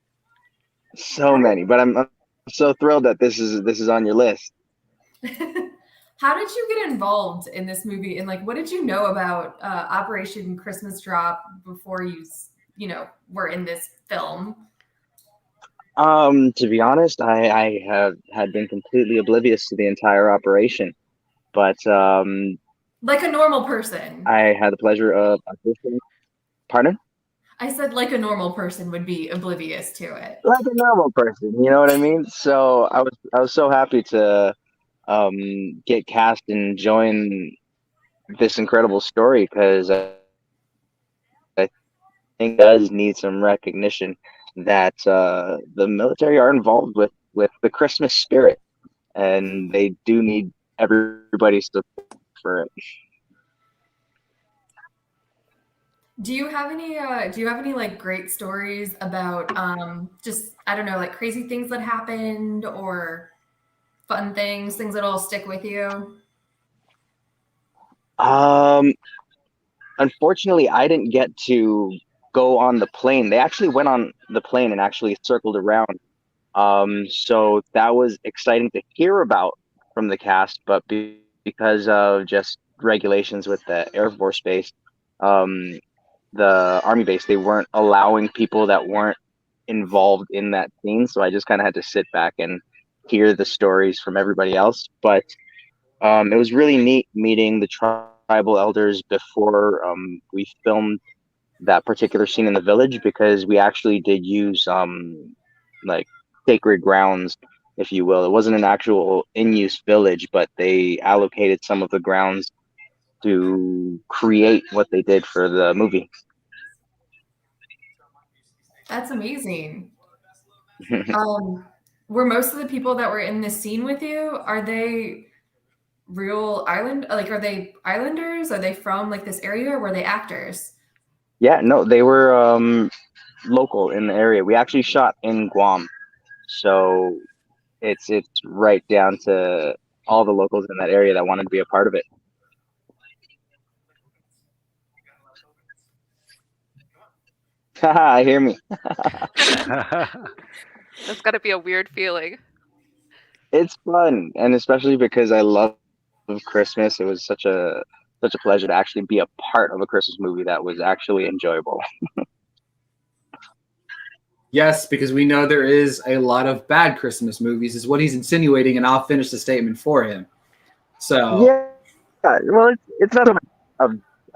So many, but I'm so thrilled that this is on your list. How did you get involved in this movie, and like, what did you know about Operation Christmas Drop before you were in this film? To be honest, I had been completely oblivious to the entire operation, but like a normal person. I had the pleasure of auditioning. Pardon? I said like a normal person would be oblivious to it. Like a normal person, you know what I mean? So I was so happy to get cast and join this incredible story, because I think it does need some recognition that the military are involved with the Christmas spirit, and they do need everybody's support for it. Do you have any like great stories about just, I don't know, like crazy things that happened or fun things that'll stick with you? Unfortunately, I didn't get to go on the plane. They actually went on the plane and actually circled around. So that was exciting to hear about from the cast, but because of just regulations with the Air Force Base, the Army base, they weren't allowing people that weren't involved in that scene. So I just kind of had to sit back and hear the stories from everybody else. But it was really neat meeting the tribal elders before we filmed that particular scene in the village, because we actually did use like sacred grounds, if you will. It wasn't an actual in-use village, but they allocated some of the grounds to create what they did for the movie. That's amazing. Were most of the people that were in this scene with you, are they real are they islanders? Are they from like this area, or were they actors? Yeah, no, they were local in the area. We actually shot in Guam, so it's right down to all the locals in that area that wanted to be a part of it. Haha, hear me. That's got to be a weird feeling. It's fun, and especially because I love Christmas. It was such a pleasure to actually be a part of a Christmas movie that was actually enjoyable. Yes, because we know there is a lot of bad Christmas movies, is what he's insinuating, and I'll finish the statement for him. So yeah, well, it's not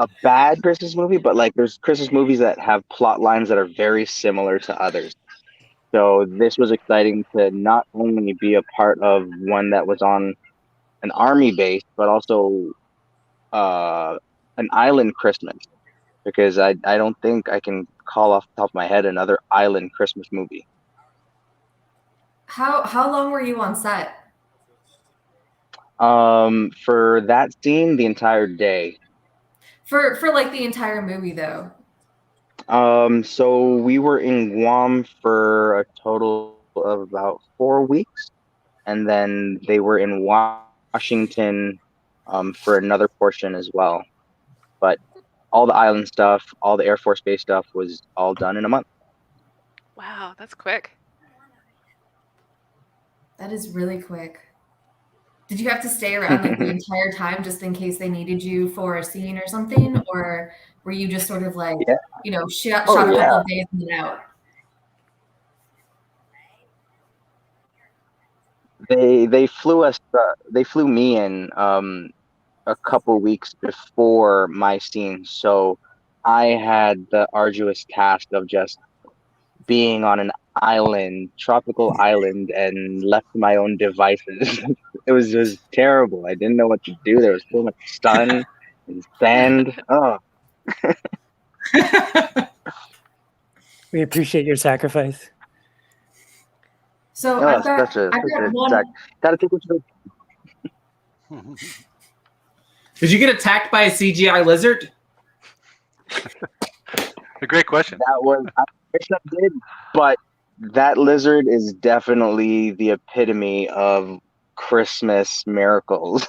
a bad Christmas movie, but like there's Christmas movies that have plot lines that are very similar to others. So this was exciting to not only be a part of one that was on an army base, but also an island Christmas, because I don't think I can call off the top of my head another island Christmas movie. How long were you on set? For that scene, the entire day. For like the entire movie though. So we were in Guam for a total of about 4 weeks, and then they were in Washington for another portion as well. But all the island stuff, all the Air Force Base stuff was all done in a month. Wow, that's quick. That is really quick. Did you have to stay around like the entire time just in case they needed you for a scene or something? Or were you just sort of like, shot a couple of days and then out? They flew me in a couple weeks before my scene, so I had the arduous task of just being on an island, tropical island, and left to my own devices. It was just terrible. I didn't know what to do. There was so much sun and sand. Oh. We appreciate your sacrifice. So No, I've got that's a one. exact. Gotta take what you. Did you get attacked by a CGI lizard? A great question. That was. I wish I did, but that lizard is definitely the epitome of Christmas miracles.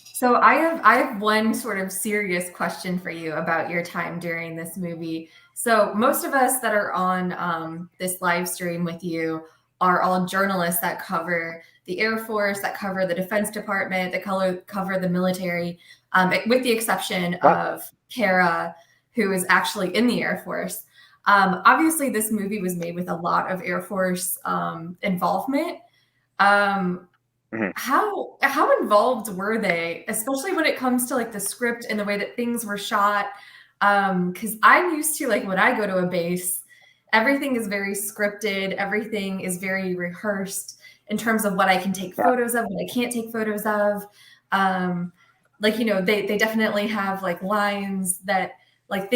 So I have one sort of serious question for you about your time during this movie. So most of us that are on this live stream with you are all journalists that cover the Air Force, that cover the Defense Department, that cover the military, with the exception of Kara, who is actually in the Air Force. Obviously, this movie was made with a lot of Air Force involvement. How involved were they, especially when it comes to like the script and the way that things were shot? Because I'm used to, like, when I go to a base, everything is very scripted, everything is very rehearsed in terms of what I can take photos of, what I can't take photos of. Like, you know, they definitely have like lines that like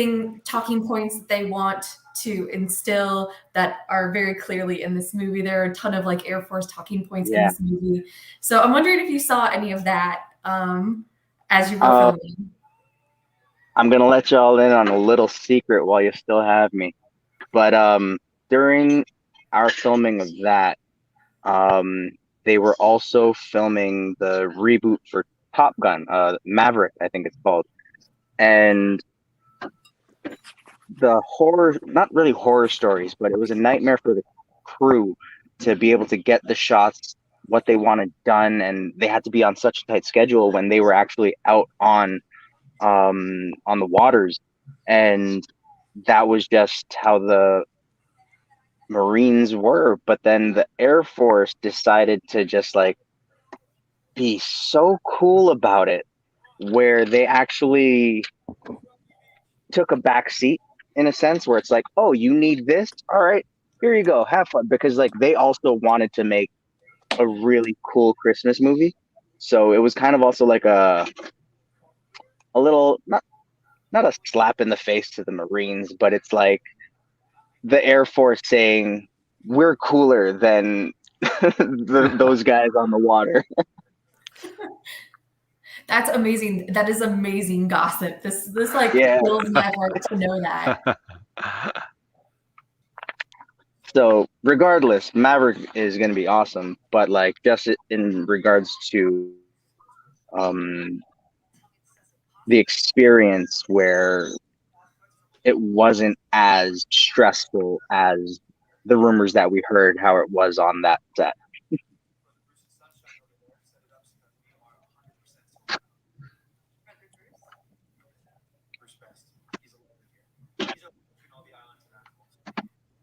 talking points that they want to instill that are very clearly in this movie. There are a ton of like Air Force talking points in this movie. So I'm wondering if you saw any of that as you were filming. I'm gonna let y'all in on a little secret while you still have me. But during our filming of that, they were also filming the reboot for Top Gun, Maverick, I think it's called. And the horror, not really horror stories, but it was a nightmare for the crew to be able to get the shots, what they wanted done, and they had to be on such a tight schedule when they were actually out on the waters. And that was just how the Marines were. But then the Air Force decided to just like be so cool about it, where they actually took a back seat in a sense, where it's like, oh, you need this? All right, here you go, have fun. Because like they also wanted to make a really cool Christmas movie. So it was kind of also like a little, not a slap in the face to the Marines, but it's like the Air Force saying we're cooler than those guys on the water. That's amazing. That is amazing gossip. This like fills my heart to know that. So regardless, Maverick is going to be awesome, but like just in regards to the experience where it wasn't as stressful as the rumors that we heard how it was on that set.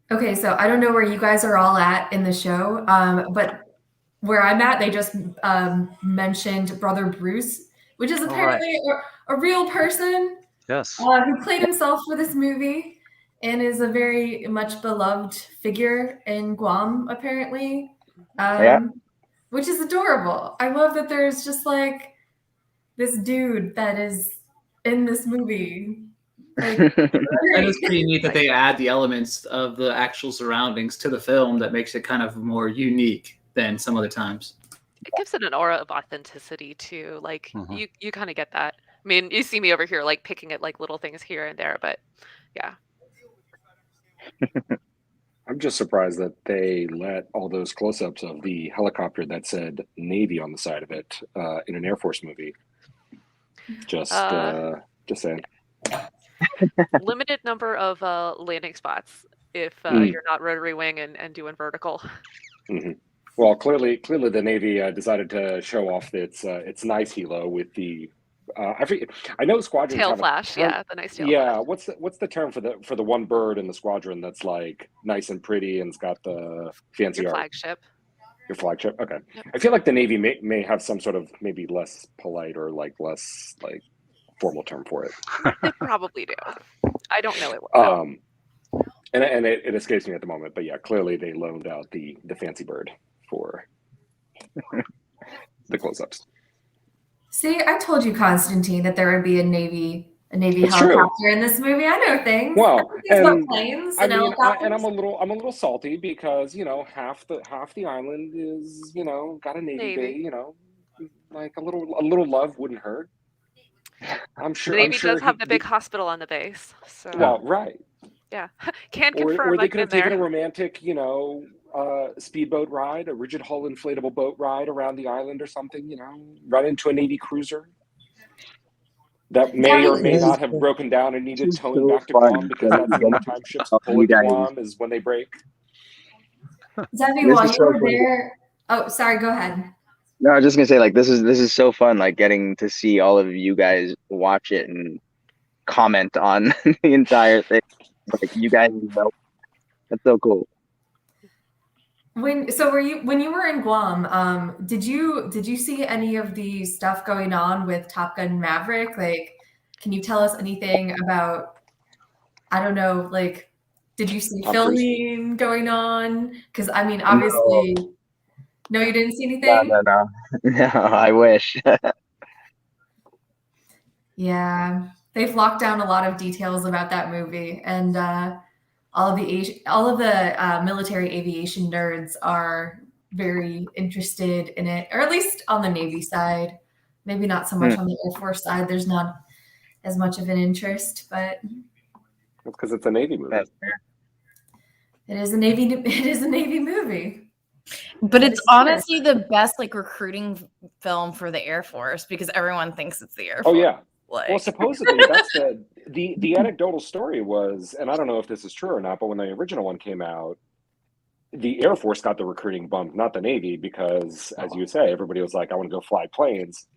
Okay, so I don't know where you guys are all at in the show, but where I'm at, they just mentioned Brother Bruce, which is apparently a real person. Yes. Who played himself for this movie and is a very much beloved figure in Guam, apparently. Which is adorable. I love that there's just like this dude that is in this movie. Like, that is pretty neat that they add the elements of the actual surroundings to the film that makes it kind of more unique than some other times. It gives it an aura of authenticity too. Like you kind of get that. I mean, you see me over here like picking at like little things here and there, but yeah. I'm just surprised that they let all those close-ups of the helicopter that said Navy on the side of it in an Air Force movie. Just saying. Limited number of landing spots if you're not rotary wing and doing vertical. Mm-hmm. Well, clearly the Navy decided to show off its nice helo with the I know squadron tail flash, the nice tail. Yeah, flash. What's the term for the one bird in the squadron that's like nice and pretty and it's got the fancy Your art? flagship. Your flagship. Okay. Yep. I feel like the Navy may have some sort of maybe less polite or like less like formal term for it. They probably do. I don't know it well. And it escapes me at the moment, but yeah, clearly they loaned out the fancy bird for the close-ups. See, I told you, Constantine, that there would be a Navy a Navy It's true. helicopter in this movie. I know things. Well, I know things about and planes I and mean, helicopters. I'm a little salty because half the island is got a Navy Navy. bay. Like a little love wouldn't hurt. I'm The sure. Navy does have the big hospital on the base, so Well, right. yeah, can Or confirm they I've could have been taken a there. romantic, speedboat ride, a rigid hull inflatable boat ride around the island or something. Run into a Navy cruiser that may or may not have broken down and needed It's towing so back to fun Guam because that's the only time ships pull you into guys. Guam is when they break. Debbie, This while is you so were fun. there, oh, sorry, go ahead. No, I was just gonna say, like, this is so fun, like getting to see all of you guys watch it and comment on the entire thing. Like, you guys know, that's so cool. When you were in Guam, did you see any of the stuff going on with Top Gun Maverick? Like, can you tell us anything about, I don't know, like, did you see Tom Cruise? filming going on? Because I mean, obviously, no, you didn't see anything? No. No, I wish. Yeah, they've locked down a lot of details about that movie, and all of the military aviation nerds are very interested in it, or at least on the Navy side. Maybe not so much on the Air Force side. There's not as much of an interest, but That's because it's a Navy movie. That's fair. it is a Navy movie. But That it's is true. honestly the best like recruiting film for the Air Force because everyone thinks it's the Air Oh Force. yeah. Like, Well, supposedly that's the anecdotal story was, and I don't know if this is true or not, but when the original one came out, the Air Force got the recruiting bump, not the Navy, because as you say, everybody was like, I want to go fly planes.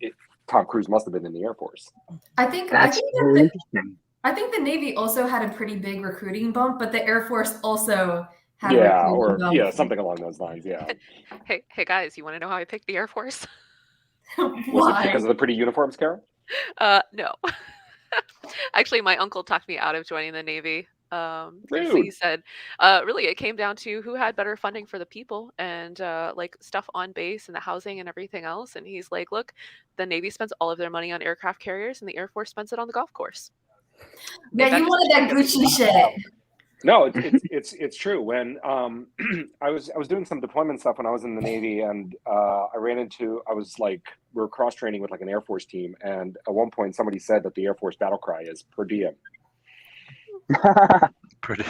Tom Cruise must have been in the Air Force. I think That's very interesting. I think the Navy also had a pretty big recruiting bump, but the Air Force also had a Yeah, recruiting or bump. yeah, something along those lines. Yeah. Hey guys, you want to know how I picked the Air Force? Was it Why? because of the pretty uniforms, Caro? No. Actually, my uncle talked me out of joining the Navy. So he Rude. said, really, it came down to who had better funding for the people and like stuff on base and the housing and everything else. And he's like, look, the Navy spends all of their money on aircraft carriers and the Air Force spends it on the golf course. Yeah, you wanted that Gucci shit. No, it's true. When I was doing some deployment stuff when I was in the Navy, and I was like, we were cross training with like an Air Force team, and at one point somebody said that the Air Force battle cry is per diem. Pretty.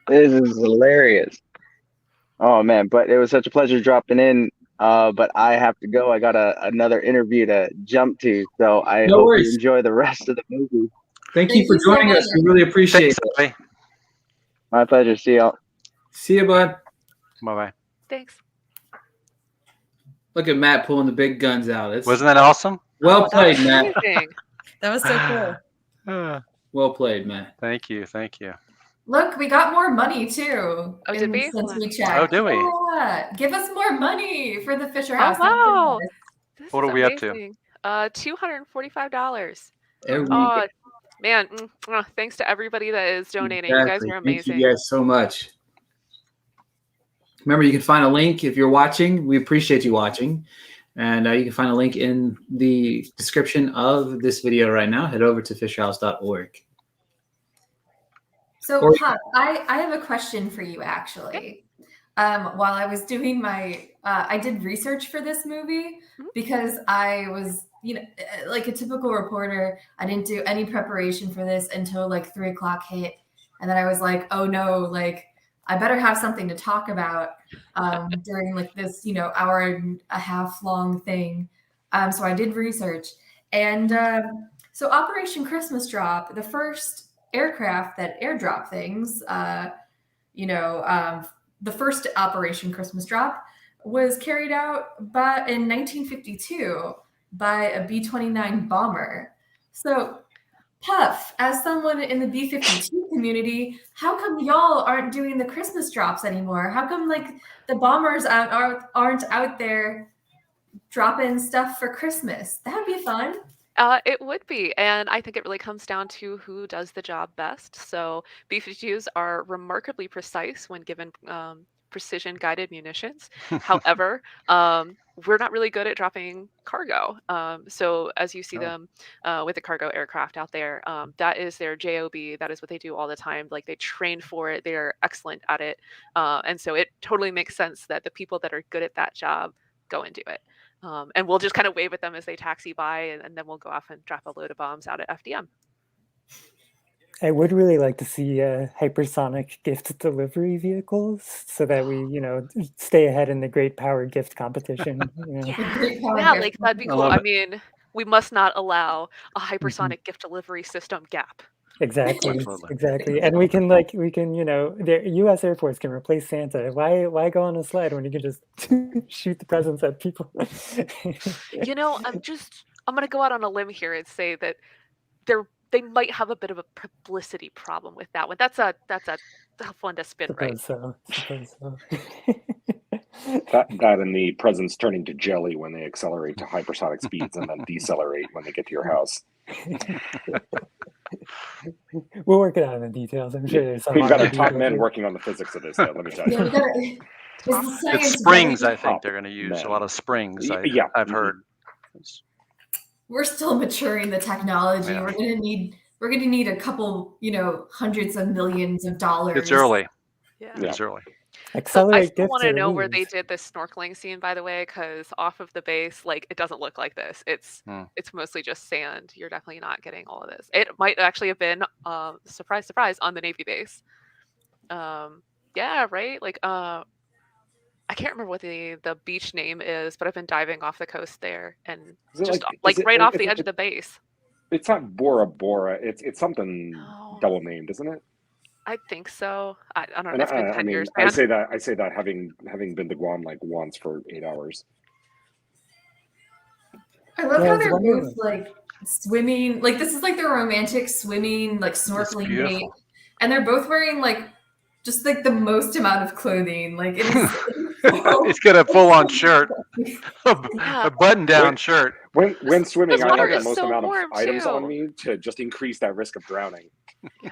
This is hilarious. Oh man, but it was such a pleasure dropping in. But I have to go. I got another interview to jump to, so I No hope worries. you enjoy the rest of the movie. Thank you for you so joining us. We really appreciate Thanks, it. Ellie. My pleasure. See y'all. See you, bud. Bye-bye. Thanks. Look at Matt pulling the big guns out. It's Wasn't that awesome? well That played, was Matt. amazing. that was so cool. Well played, Matt. Thank you. Thank you. Look, we got more money too. Oh, did we? Since we Hold checked. Oh, do we? Yeah. Give us more money for the Fisher Oh, House. wow. This What is are we up to? amazing. $245. There we Oh, man. Thanks to everybody that is donating. You guys Exactly. are Thank amazing. you guys so much. Remember, you can find a link if you're watching. We appreciate you watching. And you can find a link in the description of this video right now. Head over to fisherhouse.org. So, Puck, I have a question for you actually. While I was doing I did research for this movie because I was, like a typical reporter, I didn't do any preparation for this until like 3 o'clock hit. And then I was like, oh no, like I better have something to talk about during like this, hour and a half long thing. So I did research. And so Operation Christmas Drop, the first aircraft that airdrop things, the first Operation Christmas Drop was carried out in 1952 by a B-29 bomber. So, Puff, as someone in the B-52 community, how come y'all aren't doing the Christmas drops anymore? How come like the bombers aren't out there dropping stuff for Christmas? That would be fun. It would be, and I think it really comes down to who does the job best. So B-52s are remarkably precise when given precision-guided munitions. However, we're not really good at dropping cargo. So as you see them with the cargo aircraft out there, that is their job. That is what they do all the time. Like, they train for it. They're excellent at it. And so it totally makes sense that the people that are good at that job go and do it. And we'll just kind of wave at them as they taxi by, and then we'll go off and drop a load of bombs out at FDM. I would really like to see hypersonic gift delivery vehicles so that we, stay ahead in the great power gift competition. Yeah, like that'd be cool. I mean, we must not allow a hypersonic gift delivery system gap. Exactly, exactly. And we can, the U.S. Air Force can replace Santa. Why go on a sled when you can just shoot the presents at people? I'm gonna go out on a limb here and say that they might have a bit of a publicity problem with that one. That's a tough one to spin, right? Suppose so. That and the presents turning to jelly when they accelerate to hypersonic speeds and then decelerate when they get to your house. We'll work it out in the details. I'm sure there's some. We've got our top men working on the physics of this, though, let me tell you. It's springs, I think they're going to use. A lot of springs, I've heard. We're still maturing the technology. Yeah. We're gonna need a couple, hundreds of millions of dollars. It's early. Yeah. It's early. Accelerate. I still want to know where they did this snorkeling scene, by the way, because off of the base, it doesn't look like this. It's mostly just sand. You're definitely not getting all of this. It might actually have been, surprise, surprise, on the Navy base. Yeah, right. I can't remember what the beach name is, but I've been diving off the coast there, and just right off the edge of the base. It's not Bora Bora. It's something double named, isn't it? I think so. I don't know. It's been 10 years. I say that having been to Guam once for 8 hours. I love how they're both swimming. This is their romantic swimming, snorkeling date, and they're both wearing just the most amount of clothing. He's got a full-on shirt, a button-down shirt. When swimming, I have the most so amount of warm, items too. on me to just increase that risk of drowning.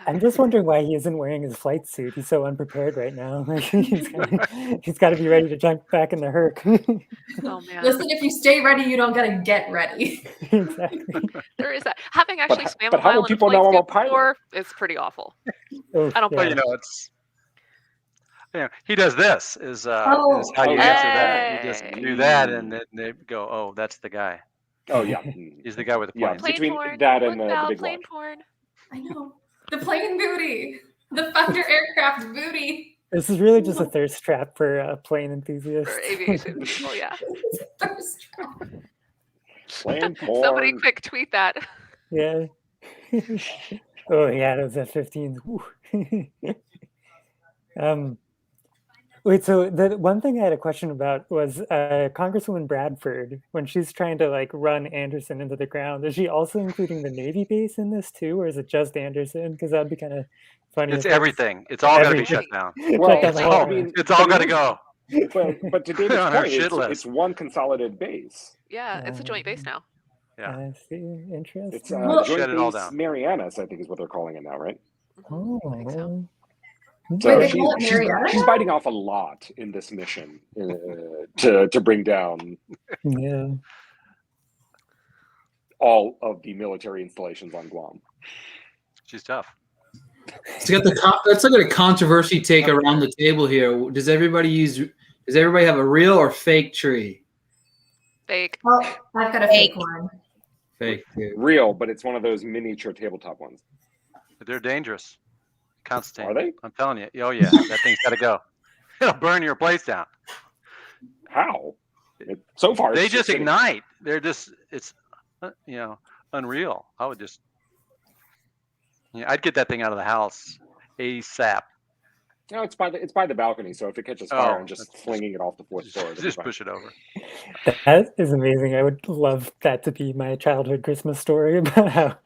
I'm just wondering why he isn't wearing his flight suit. He's so unprepared right now. He's got to be ready to jump back in the Herc. Oh man! Listen, if you stay ready, you don't gotta get ready. Exactly. There is that. Having actually swam a how mile do in a people flight know I'm a suit pilot? before, it's pretty awful. Oh, I don't Well, blame it's. He does this is how you answer that. You just do that, and then they go, "Oh, that's the guy." Oh yeah, He's the guy with the plane. Plane between porn. that and Look, the Val, big plane watch. porn. I know. The plane booty. The Thunder aircraft booty. This is really just a thirst trap for plane enthusiasts. For aviation people, yeah. Thirst trap. Plane porn. Somebody quick tweet that. Yeah. Oh yeah, those F-15s. Wait, so the one thing I had a question about was Congresswoman Bradford, when she's trying to run Anderson into the ground, is she also including the Navy base in this too, or is it just Anderson? Because that'd be kind of funny. It's everything. It's all got to be shut down. Well, Shut down the It's all got to go. But to David's On her point, shit list. it's one consolidated base. Yeah, it's a joint base now. Yeah. I see. Interesting. It's Well, Joint shut it all Base down. Marianas, I think is what they're calling it now, right? I think so. So Wait, they call it she's Mariana? biting off a lot in this mission to bring down Yeah. all of the military installations on Guam. She's tough. Let's look at a controversy take around the table here. Does everybody have a real or fake tree? Fake. Well, I've got a fake one. Fake. Too. Real, but it's one of those miniature tabletop ones. They're dangerous. Constantine. Are they? I'm telling you. Oh yeah, that thing's got to go. It'll burn your place down. How? So far, They it's just sitting. ignite. It's unreal. I would just. I'd get that thing out of the house ASAP. No, it's by the balcony. So if it catches fire, Oh, I'm just that's flinging it off the fourth floor. Just push it over. That is amazing. I would love that to be my childhood Christmas story about how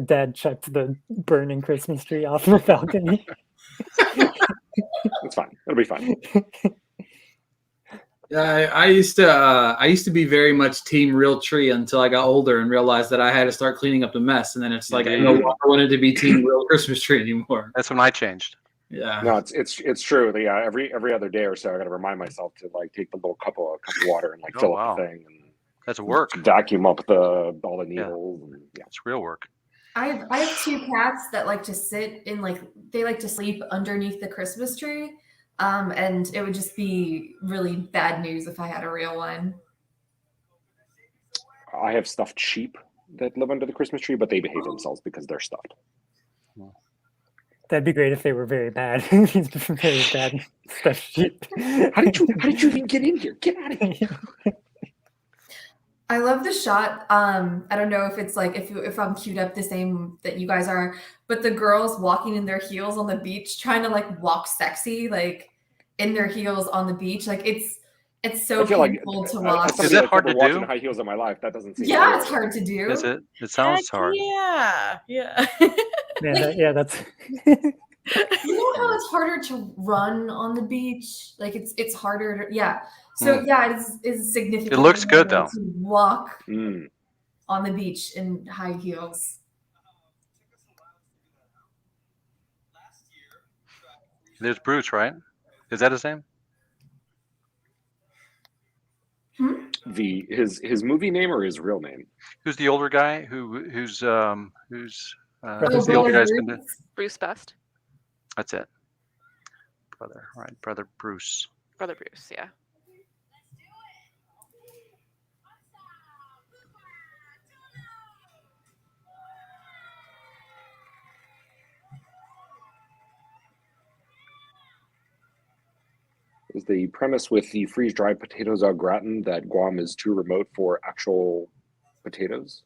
Dad chucked the burning Christmas tree off the balcony. It's fine. It'll be fine. I used to be very much team real tree until I got older and realized that I had to start cleaning up the mess. And then it's like I no longer wanted to be team real Christmas tree anymore. That's when I changed. Yeah. No, it's true. Yeah, every other day or so, I got to remind myself to like take the little cup of water and like Oh, fill wow. up the thing and That's work. vacuum up all the needles. And, yeah. It's real work. I have two cats that like to sit in they like to sleep underneath the Christmas tree. And it would just be really bad news if I had a real one. I have stuffed sheep that live under the Christmas tree, but they behave themselves because they're stuffed. That'd be great if they were very bad. Very bad stuff. How did you even get in here? Get out of here! I love the shot. I don't know if it's like if I'm queued up the same that you guys are, but the girls walking in their heels on the beach, trying to like walk sexy, like in their heels on the beach. Like it's so I feel painful like to watch. Is that hard to walked do? in high heels in my life. That doesn't seem. Yeah, it's hard to do. Is it? It sounds hard. Yeah. That's. You know how it's harder to run on the beach? Like it's harder to, yeah. So yeah, it's significant. It looks good though. To walk on the beach in high heels. There's Bruce, right? Is that his name? His movie name or his real name? Who's the older guy? Who's the Bruce. older guy's been to? Bruce Best. That's it. Brother, right? Brother Bruce. Brother Bruce, yeah. Is the premise with the freeze-dried potatoes au gratin that Guam is too remote for actual potatoes?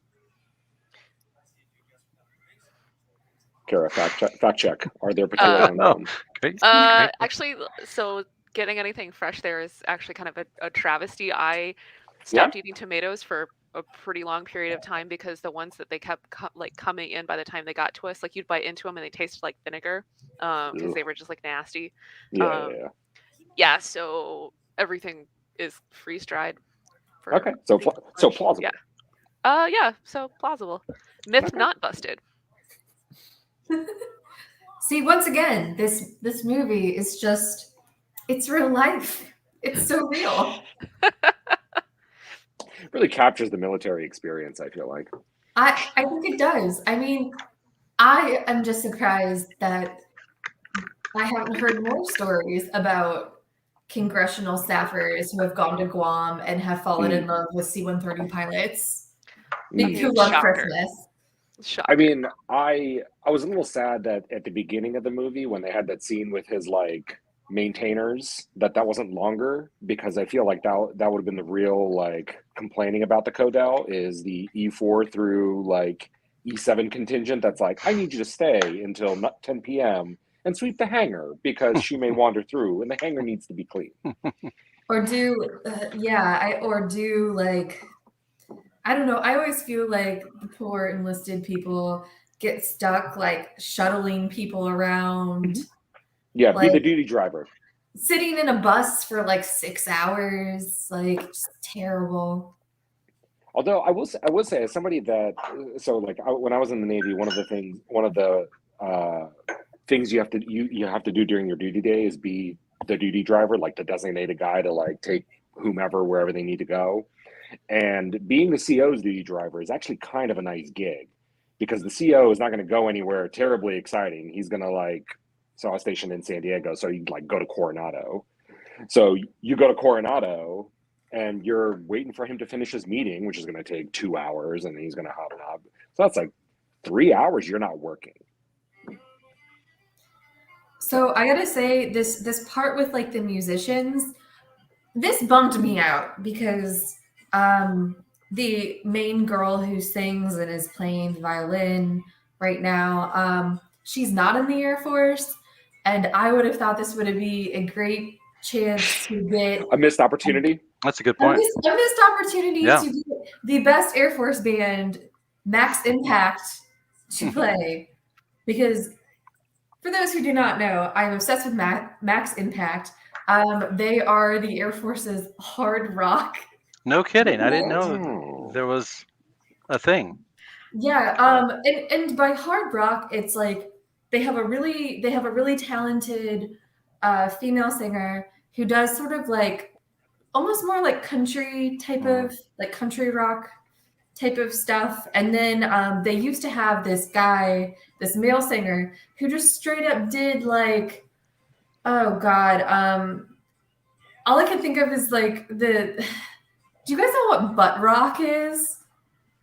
Kara, fact check. Are there potatoes on Guam? Great. Actually, so getting anything fresh there is actually kind of a travesty. I stopped eating tomatoes for a pretty long period of time because the ones that they kept coming in by the time they got to us, like you'd bite into them and they tasted like vinegar because they were just like nasty. Yeah, so everything is freeze dried. Okay, so plausible. Yeah, so plausible. Myth not busted. See, once again, this movie is just, it's real life. It's so real. It really captures the military experience, I feel like. I think it does. I mean, I am just surprised that I haven't heard more stories about congressional staffers who have gone to Guam and have fallen in love with C-130 pilots who love Christmas. Shocker. I mean, I was a little sad that at the beginning of the movie when they had that scene with his like maintainers that wasn't longer, because I feel like that would have been the real like complaining about the Codell is the E4 through like E7 contingent that's like, I need you to stay until 10 p.m. and sweep the hangar because she may wander through and the hangar needs to be clean. Or do like, I don't know. I always feel like the poor enlisted people get stuck like shuttling people around. Yeah, like, be the duty driver. Sitting in a bus for like 6 hours, like just terrible. Although I will say, as somebody that when I was in the Navy, one of the things you have to do during your duty day is be the duty driver, like the designated guy to like take whomever wherever they need to go. And being the CO's duty driver is actually kind of a nice gig because the CO is not going to go anywhere terribly exciting. He's going to so I was stationed in San Diego, so you go to Coronado. So you go to Coronado and you're waiting for him to finish his meeting, which is going to take 2 hours, and then he's going to hobnob. So that's like 3 hours you're not working. So I gotta say, this part with like the musicians, this bummed me out because the main girl who sings and is playing violin right now, she's not in the Air Force, and I would have thought this would be a great chance to get a missed opportunity. That's a good point. A missed opportunity to get the best Air Force band, Max Impact, to play. Because for those who do not know, I'm obsessed with Max Impact. They are the Air Force's hard rock. No kidding. I didn't know there was a thing. Yeah. And by hard rock, it's like they have a really talented female singer who does sort of like almost more like country type of like country rock type of stuff. And then they used to have this guy, this male singer, who just straight up did like, oh God, all I can think of is like do you guys know what butt rock is?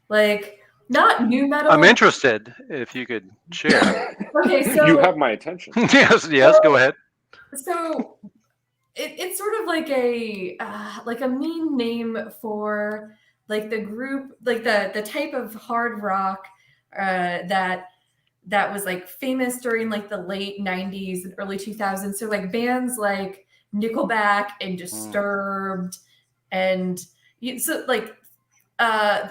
Like, not new metal. I'm interested if you could share. Okay, so You have my attention. yes, go ahead. So it's sort of like a mean name for like the group, like the type of hard rock that was like famous during like the late 90s and early 2000s. So like bands like Nickelback and Disturbed and so like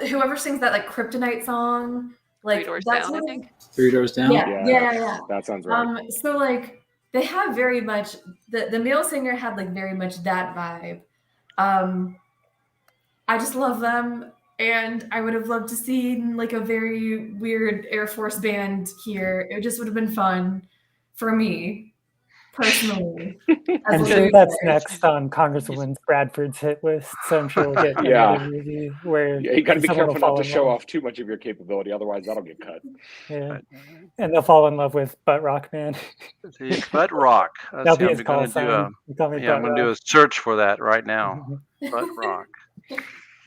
whoever sings that like Kryptonite song, like Three Doors that's Down, I what think. Three Doors Down. Yeah. That sounds right. So like they have very much the male singer had like very much that vibe. I just love them, and I would have loved to see like a very weird Air Force band here. It just would have been fun for me personally. I'm sure that's next on Congresswoman Bradford's hit list, so I'm sure we'll get another movie where you got to be someone will careful not fall to in show love. off too much of your capability, otherwise that'll get cut. Yeah, and they'll fall in love with Butt Rock Man. See, Butt Rock. That'll be I'm his call gonna do a, sign. You call me yeah, I'm Butt going to do a Rock. search for that right now. Butt Rock.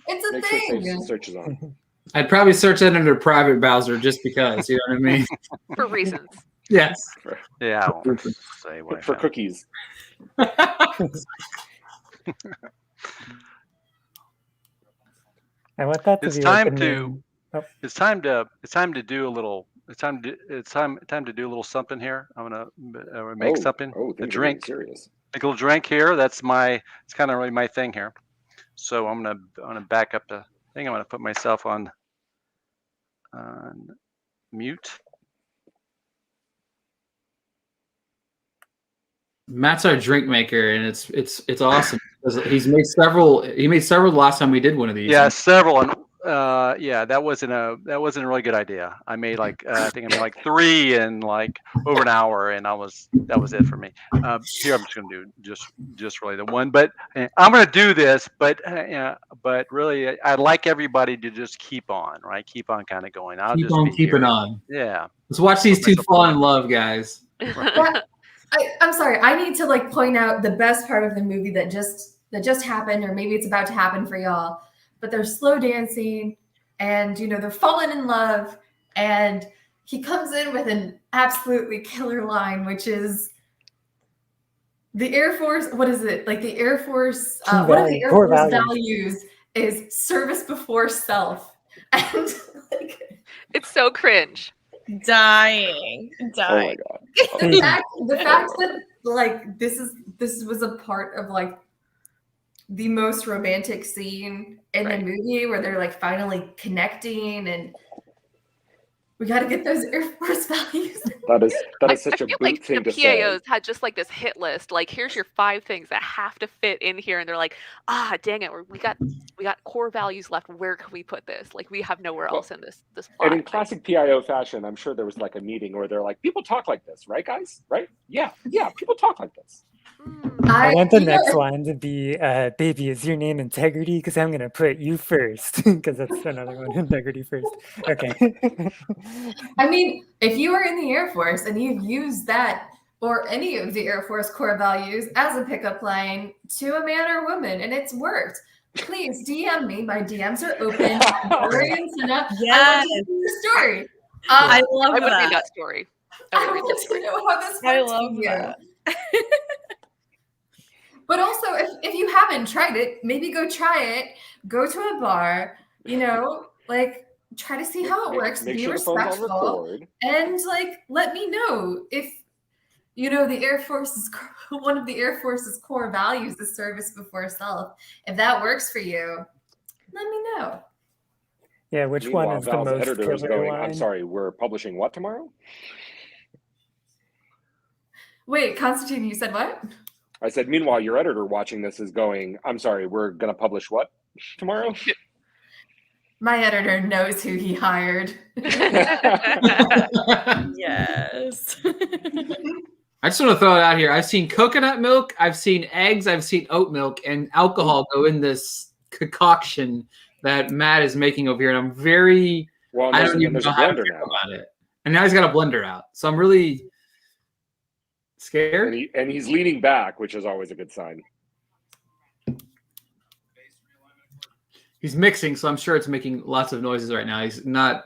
It's a Make sure thing. safe searches on. I'd probably search that under private browser just because, you know what I mean? For reasons. Yes. Yeah, I won't say what I For found. cookies. I want that to It's be time like the to name. Oh, it's time to do a little time to do a little something here. I'm gonna make something. Oh, A things are getting drink. serious. Make a little drink here. It's kind of really my thing here. So I'm gonna back up the thing. I'm gonna put myself on mute. Matt's our drink maker, and it's awesome. He made several the last time we did one of these. Yeah, several. And yeah, that wasn't a really good idea. I made like I think I made like 3 in like over an hour, and that was it for me. Here I'm just gonna do just really the one, but I'm gonna do this. But really, I'd like everybody to just keep on, right? Keep on kind of going. I'll Keep just on be keeping here. on. Yeah. Let's watch these two fall in love, guys. I'm sorry. I need to like point out the best part of the movie that just happened, or maybe it's about to happen for y'all. But they're slow dancing, and they're falling in love. And he comes in with an absolutely killer line, which is the Air Force. What is it? Like the Air Force. One of the Air core Force values values is service before self, and like It's so cringe. Dying. Oh my god. the fact that like this was a part of like the most romantic scene in the movie where they're like finally connecting, and we got to get those Air Force values. That is such I a feel boot like thing the to say. PAOs had just like this hit list. Like, here's your 5 things that have to fit in here, and they're like, dang it, we got core values left. Where can we put this? Like, we have nowhere else in this plot. And in classic PIO fashion, I'm sure there was like a meeting where they're like, people talk like this, right, guys? Right? Yeah, people talk like this. I want the next line to be, baby, is your name Integrity? Because I'm going to put you first. Because that's another one, Integrity first. Okay. I mean, if you are in the Air Force and you've used that or any of the Air Force core values as a pickup line to a man or woman, and it's worked, please DM me. My DMs are open. Valerie and Insinna. Yes. I want to hear your story. I love I would that. read that story. I want to know how this I works love for you. that. But also, if you haven't tried it, maybe go try it. Go to a bar, like try to see how it works. Make Be sure the phone's on respectful, record. and like let me know if the Air Force is one of the Air Force's core values is service before self. If that works for you, let me know. Yeah, which one Meanwhile, is the Val's most editor is killer going, line? I'm sorry, we're publishing what tomorrow? Wait, Constantine, you said what? I said, meanwhile, your editor watching this is going, I'm sorry, we're going to publish what tomorrow? My editor knows who he hired. Yes. I just want to throw it out here. I've seen coconut milk, I've seen eggs, I've seen oat milk, and alcohol go in this concoction that Matt is making over here. And I'm very, Well, I don't even there's know a how to blender feel now. about it. And now he's got a blender out. So I'm really scared. And he's leaning back, which is always a good sign. He's mixing, so I'm sure it's making lots of noises right now. He's not.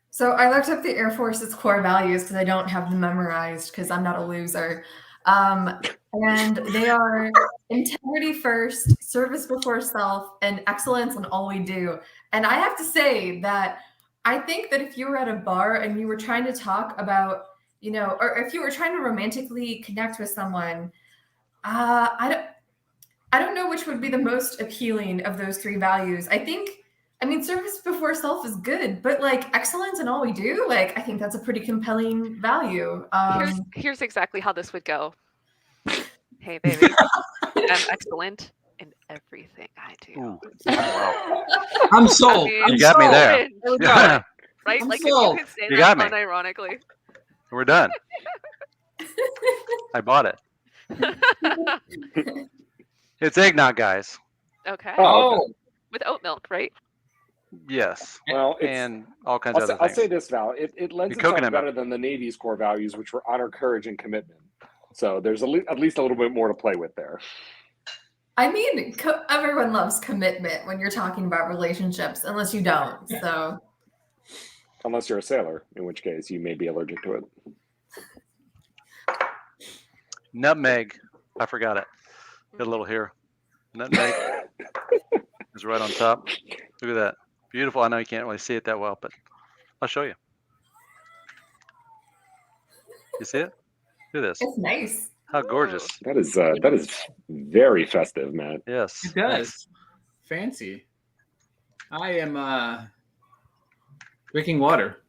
So I looked up the Air Force's core values because I don't have them memorized because I'm not a loser. And they are integrity first, service before self, and excellence in all we do. And I have to say that I think that if you were at a bar and you were trying to talk about, or if you were trying to romantically connect with someone, I don't know which would be the most appealing of those three values. I mean, service before self is good, but like excellence in all we do, like I think that's a pretty compelling value. Here's exactly how this would go. Hey, baby, I'm excellent in everything I do. Ooh. Wow. I'm sold. You got me there. Yeah. Right? I'm Like sold. if you could say You that got me. unironically. We're done. I bought it. It's eggnog, guys. Okay. Oh, With oat milk, right? Yes. well, And all kinds of other I'll things. say this, Val. It lends The itself coconut better milk. than the Navy's core values, which were honor, courage, and commitment. So there's at least a little bit more to play with there. I mean, everyone loves commitment when you're talking about relationships, unless you don't. So Unless you're a sailor, in which case you may be allergic to it. Nutmeg. I forgot it. Got a little here. Nutmeg is right on top. Look at that. Beautiful. I know you can't really see it that well, but I'll show you. You see it? Look at this. it's nice. How gorgeous. That is very festive, Matt. Yes. It does. Fancy. I am drinking water.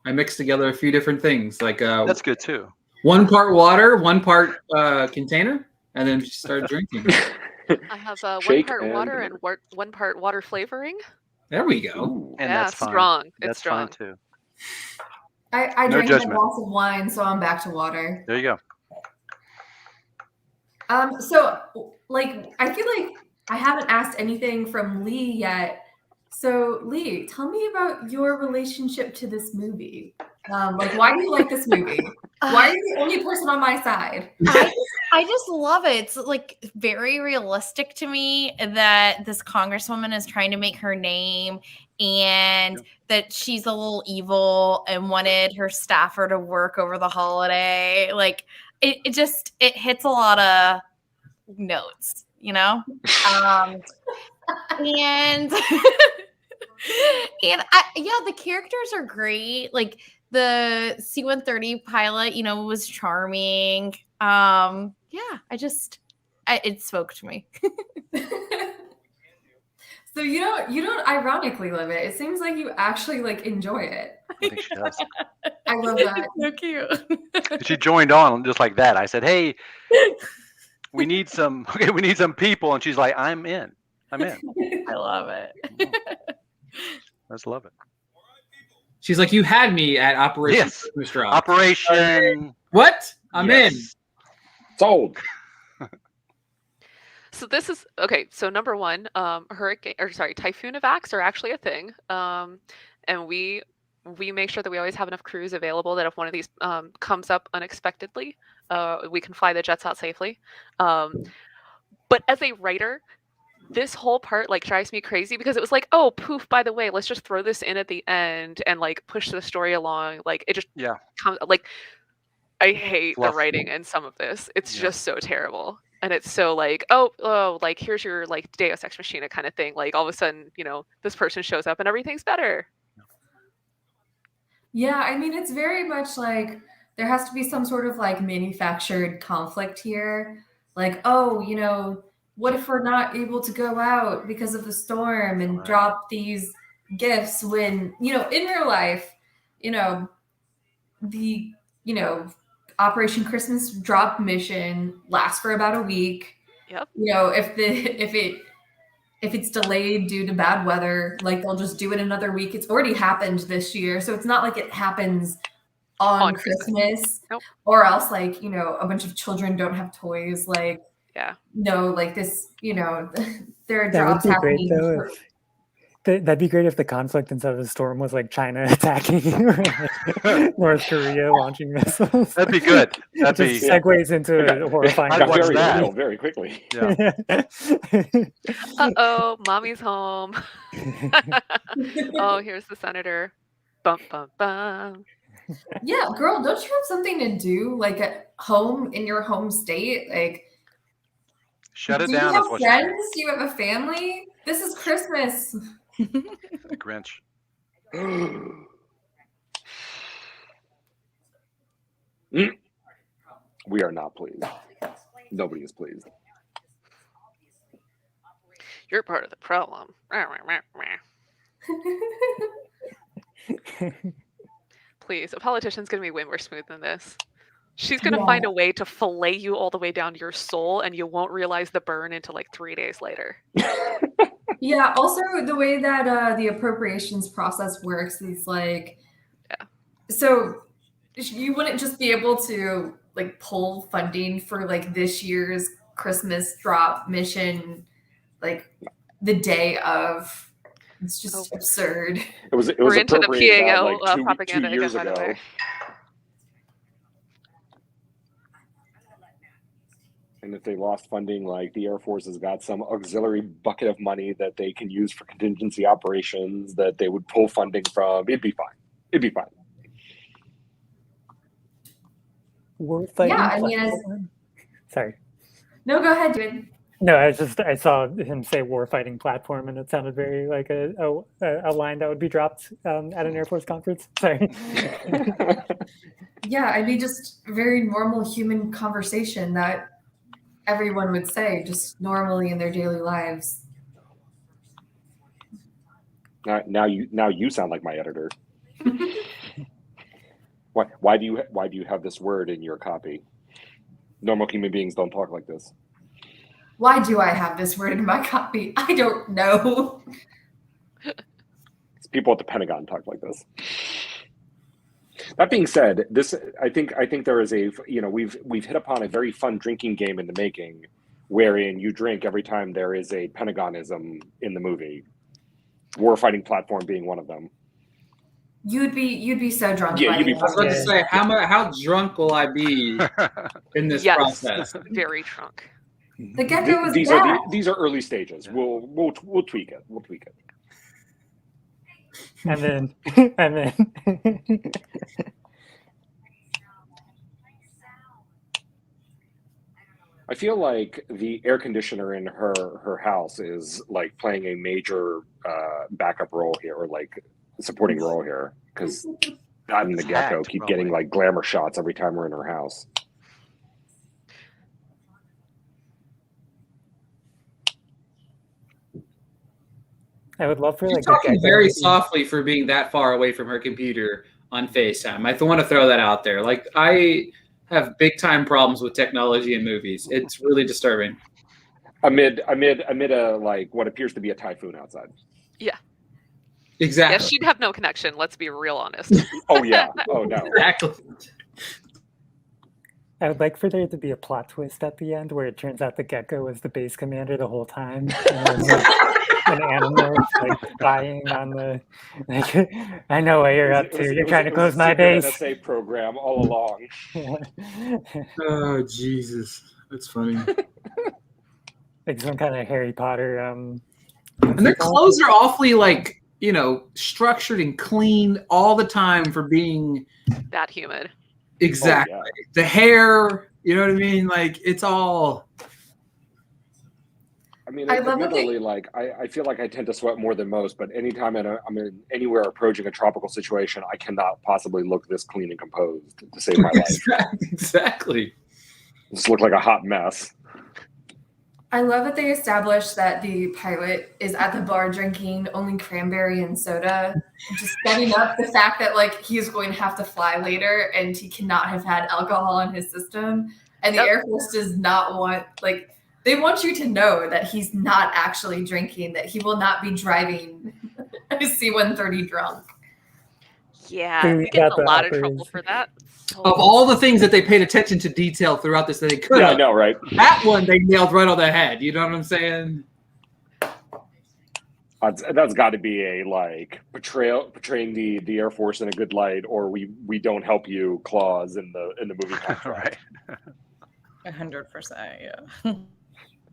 I mixed together a few different things, like That's good too. one part water, one part container, and then just started drinking. I have one Shake part and water and one part water flavoring. There we go. Ooh. And yeah, that's fine. strong. It's That's strong. fine too. I No drank a judgment. glass of wine, so I'm back to water. There you go. So like I feel like I haven't asked anything from Lee yet. So Lee, tell me about your relationship to this movie. Like, why do you like this movie? Why are you the only person on my side? I just love it. It's like very realistic to me that this congresswoman is trying to make her name and that she's a little evil and wanted her staffer to work over the holiday. Like it hits a lot of notes, and and the characters are great. Like the C-130 pilot, was charming. It spoke to me. So you don't ironically live it. It seems like you actually like enjoy it. I think she does. I love that. So cute. She joined on just like that. I said, "Hey, we need some people," and she's like, "I'm in. I'm in." I love it. I just love it. She's like, you had me at Operation Yes. Mr. Rock. Operation. What? I'm in. Sold. So this is okay. So number one, typhoon evacs are actually a thing, and we make sure that we always have enough crews available that if one of these comes up unexpectedly, we can fly the jets out safely. But as a writer, this whole part like drives me crazy because it was like, oh, poof, by the way, let's just throw this in at the end and like push the story along. Like it just comes like I hate Fluff. the writing in some of this. It's Yeah. just so terrible. And it's so like, oh, like here's your like Deus Ex Machina kind of thing. Like all of a sudden, this person shows up and everything's better. Yeah, I mean, it's very much like there has to be some sort of like manufactured conflict here. Like, oh, what if we're not able to go out because of the storm and Right. drop these gifts when, in real life, the, Operation Christmas drop mission lasts for about a week. Yep. You know, if it's delayed due to bad weather, like they'll just do it another week. It's already happened this year, so it's not like it happens on Christmas. Nope. Or else, like, you know, a bunch of children don't have toys. Like, Yeah. no, like this, you know, there are That would drops be great happening. though. That'd be great if the conflict inside of the storm was like China attacking or like North Korea launching missiles. That'd be good. That'd Just be segues into a horrifying. I'd got watch very that. real very quickly. Yeah. Uh-oh, mommy's home. Oh, here's the senator. Bum, bum, bum. Yeah, girl, don't you have something to do like at home in your home state? Like, Shut it do down. you Is have what friends? Do you have a family? This is Christmas. the Grinch. We are not pleased. Nobody is pleased. You're part of the problem. Please, a politician's going to be way more smooth than this. She's going to find a way to fillet you all the way down to your soul, and you won't realize the burn until like 3 days later. Yeah, also the way that the appropriations process works is like, so you wouldn't just be able to like pull funding for like this year's Christmas drop mission like the day of. It's just absurd. It was We're into the appropriated PAO about, like, propaganda 2 years again, by the ago. way. And if they lost funding, like the Air Force has got some auxiliary bucket of money that they can use for contingency operations that they would pull funding from, it'd be fine. It'd be fine. Yeah, I mean, sorry. No, go ahead, dude. No, I saw him say warfighting platform, and it sounded very like a line that would be dropped at an Air Force conference. Sorry. Yeah, I mean, just very normal human conversation that everyone would say just normally in their daily lives. Now you sound like my editor. Why do you have this word in your copy? Normal human beings don't talk like this. Why do I have this word in my copy? I don't know. People at the Pentagon talk like this. That being said, I think there is we've hit upon a very fun drinking game in the making, wherein you drink every time there is a Pentagonism in the movie. Warfighting platform being one of them. You'd be so drunk. Yeah, you'd be. I was about to say, how drunk will I be in this process? Very drunk. The gecko was these are early stages. We'll tweak it. We'll tweak it. And then I feel like the air conditioner in her house is like playing a major backup role here, or like supporting role here, because I and the gecko keep getting like glamour shots every time we're in her house. I would love for She's talking very softly for being that far away from her computer on FaceTime. I want to throw that out there. Like, I have big time problems with technology in movies. It's really disturbing. Amid a like what appears to be a typhoon outside. Yeah. Exactly. Yeah, she'd have no connection. Let's be real honest. Oh yeah. Oh no. Exactly. I would like for there to be a plot twist at the end where it turns out the gecko was the base commander the whole time. And an animal like dying on the. Like, I know what you're up to. You're trying to close my base. NSA program all along. Oh Jesus, that's funny. Like some kind of Harry Potter. And their clothes are awfully like, you know, structured and clean all the time for being that humid. Exactly. Oh, yeah. The hair, you know what I mean? Like, it's all. I mean, admittedly, like I feel like I tend to sweat more than most, but anytime I'm in anywhere approaching a tropical situation, I cannot possibly look this clean and composed to save my life. Exactly. Just look like a hot mess. I love that they established that the pilot is at the bar drinking only cranberry and soda, just setting up the fact that like he's going to have to fly later and he cannot have had alcohol in his system. And the Air Force does not want, like, they want you to know that he's not actually drinking, that he will not be driving a C-130 drunk. Yeah, Who we get in got a the lot of trouble uppers? for that. So Of all the things that they paid attention to detail throughout this that they could Yeah, I have, know, right? that one they nailed right on the head. You know what I'm saying? That's got to be a like portraying the Air Force in a good light, or we don't help you clause in the movie contract. Right. 100%. Yeah.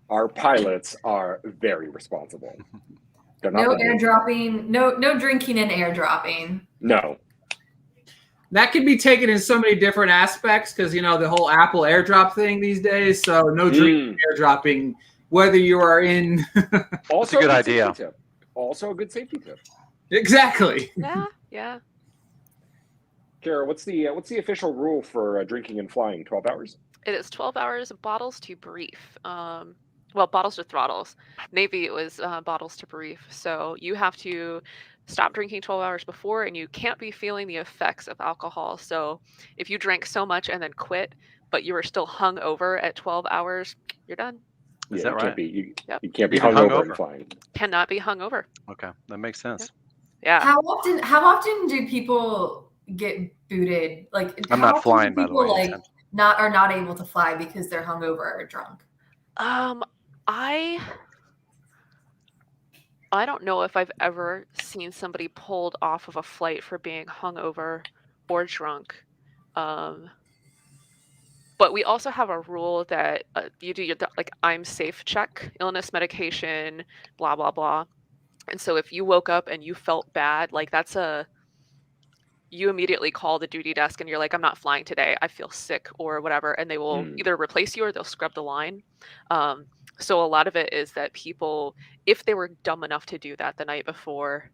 Our pilots are very responsible. They're not No the- airdropping, no drinking and airdropping. No. That could be taken in so many different aspects because, you know, the whole Apple airdrop thing these days. So no drinking, airdropping, whether you are in. Also a good safety idea. tip. Also a good safety tip. Exactly. yeah. Kara, what's the official rule for drinking and flying? 12 hours? It is 12 hours, bottles to brief. Well, bottles to throttles. Navy, it was bottles to brief. So you have to stop drinking 12 hours before, and you can't be feeling the effects of alcohol. So if you drank so much and then quit, but you were still hung over at 12 hours, you're done. Is Yeah, that you right? Can't be, Yep. you can't be Even hungover hungover? and flying. Cannot be hung over. Okay, that makes sense. Yeah. How often do people get booted? Like, I'm how not often flying, do by the way. people, like, not able to fly because they're hungover or drunk? I don't know if I've ever seen somebody pulled off of a flight for being hungover or drunk. But we also have a rule that you do your like I'm safe check, illness, medication, blah blah blah. And so if you woke up and you felt bad, like you immediately call the duty desk and you're like, I'm not flying today, I feel sick or whatever, and they will either replace you or they'll scrub the line. So a lot of it is that people, if they were dumb enough to do that the night before,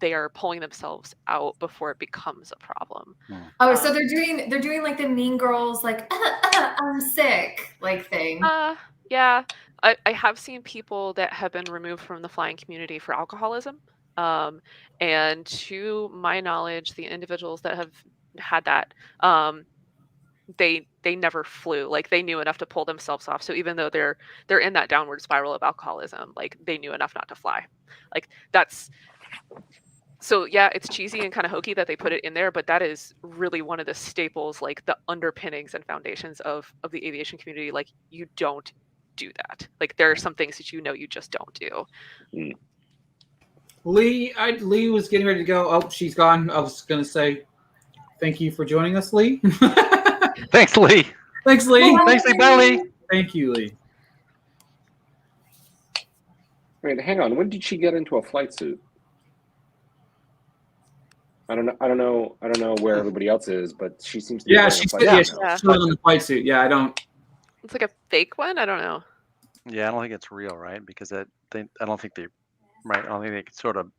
they are pulling themselves out before it becomes a problem. Oh, so they're doing like the Mean Girls, like I'm sick, like thing. Yeah, I have seen people that have been removed from the flying community for alcoholism. And to my knowledge, the individuals that have had that, they never flew. Like they knew enough to pull themselves off. So even though they're in that downward spiral of alcoholism, like they knew enough not to fly. Like that's so yeah, it's cheesy and kind of hokey that they put it in there, but that is really one of the staples, like the underpinnings and foundations of the aviation community. Like you don't do that. Like there are some things that you just don't do. Lee was getting ready to go. Oh, she's gone. I was going to say thank you for joining us, Lee. Thanks, Lee. Thanks, Lee. Thanks, Lee. Bye, Lee. Thank you, Lee. Wait, hang on. When did she get into a flight suit? I don't know where everybody else is, but she seems to be Yeah, wearing a she's flight suit now. still in the flight suit. Yeah, I don't. It's like a fake one. I don't know. Yeah, I don't think it's real, right? Because I don't think they could sort of.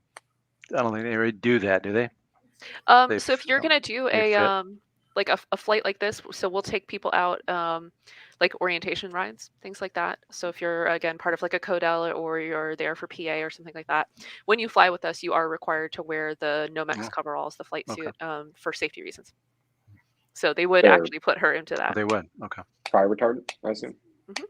I don't think they really do that, do they? So if you're gonna do a like a flight like this, so we'll take people out like orientation rides, things like that. So if you're again part of like a Codel or you're there for PA or something like that, when you fly with us, you are required to wear the Nomex coveralls, the flight suit, for safety reasons. So they would actually put her into that. They would. Okay. Fire retardant, I assume. Mm-hmm.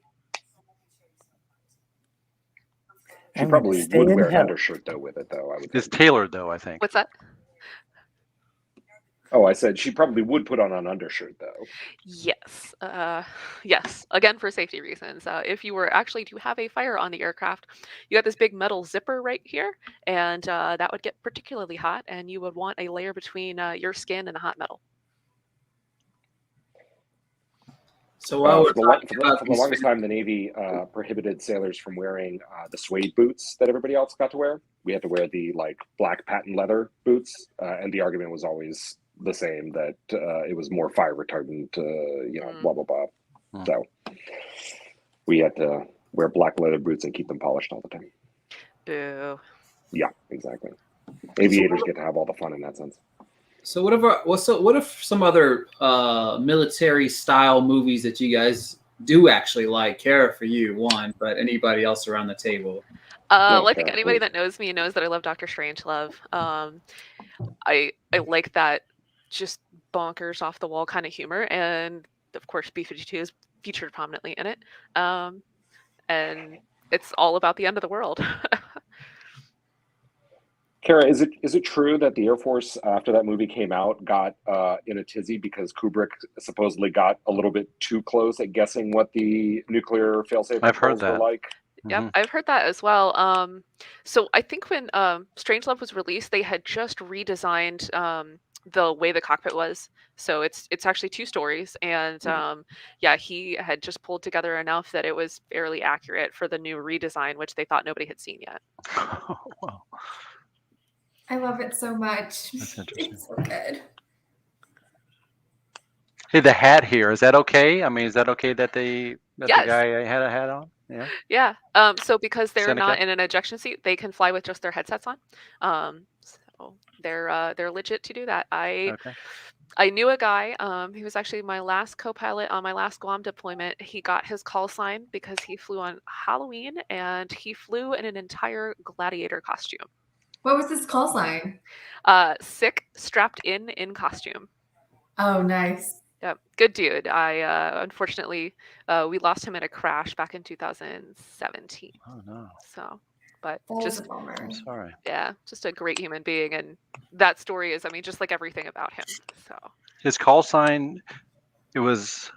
She probably would wear an undershirt though with it though. I would. It's tailored though, I think. What's that? Oh, I said she probably would put on an undershirt though. Yes. Yes. Again, for safety reasons. If you were actually to have a fire on the aircraft, you got this big metal zipper right here, and that would get particularly hot, and you would want a layer between your skin and the hot metal. So for the longest time, the Navy prohibited sailors from wearing the suede boots that everybody else got to wear. We had to wear the like black patent leather boots, and the argument was always the same that it was more fire retardant, blah blah blah. So we had to wear black leather boots and keep them polished all the time. Boo. Yeah, exactly. Aviators get to have all the fun in that sense. So what if some other military style movies that you guys do actually like? Kara, for you, one, but anybody else around the table? Well, I think anybody that knows me knows that I love Dr. Strangelove. I like that just bonkers off the wall kind of humor, and of course B-52 is featured prominently in it. and it's all about the end of the world. Kara, is it true that the Air Force, after that movie came out, got in a tizzy because Kubrick supposedly got a little bit too close at guessing what the nuclear failsafe I've heard controls were that. like? Yep, Mhm. I've heard that as well. So I think when Strangelove was released, they had just redesigned the way the cockpit was. So it's actually 2 stories, and yeah, he had just pulled together enough that it was fairly accurate for the new redesign, which they thought nobody had seen yet. Wow, I love it so much. that's interesting. It's so good. Hey, the hat here, is that okay? I mean, is that okay that the Yes. guy had a hat on? Yeah. Yeah. So because they're Seneca? not in an ejection seat, they can fly with just their headsets on. So they're legit to do that. Okay. I knew a guy. He was actually my last co-pilot on my last Guam deployment. He got his call sign because he flew on Halloween, and he flew in an entire gladiator costume. What was this call sign? Sick, strapped in costume. Oh, nice. Yep, good dude. Unfortunately, we lost him in a crash back in 2017. Oh no, So, but That is just a bummer. I'm sorry. yeah, just a great human being, and that story is, I mean, just like everything about him. So His call sign, it was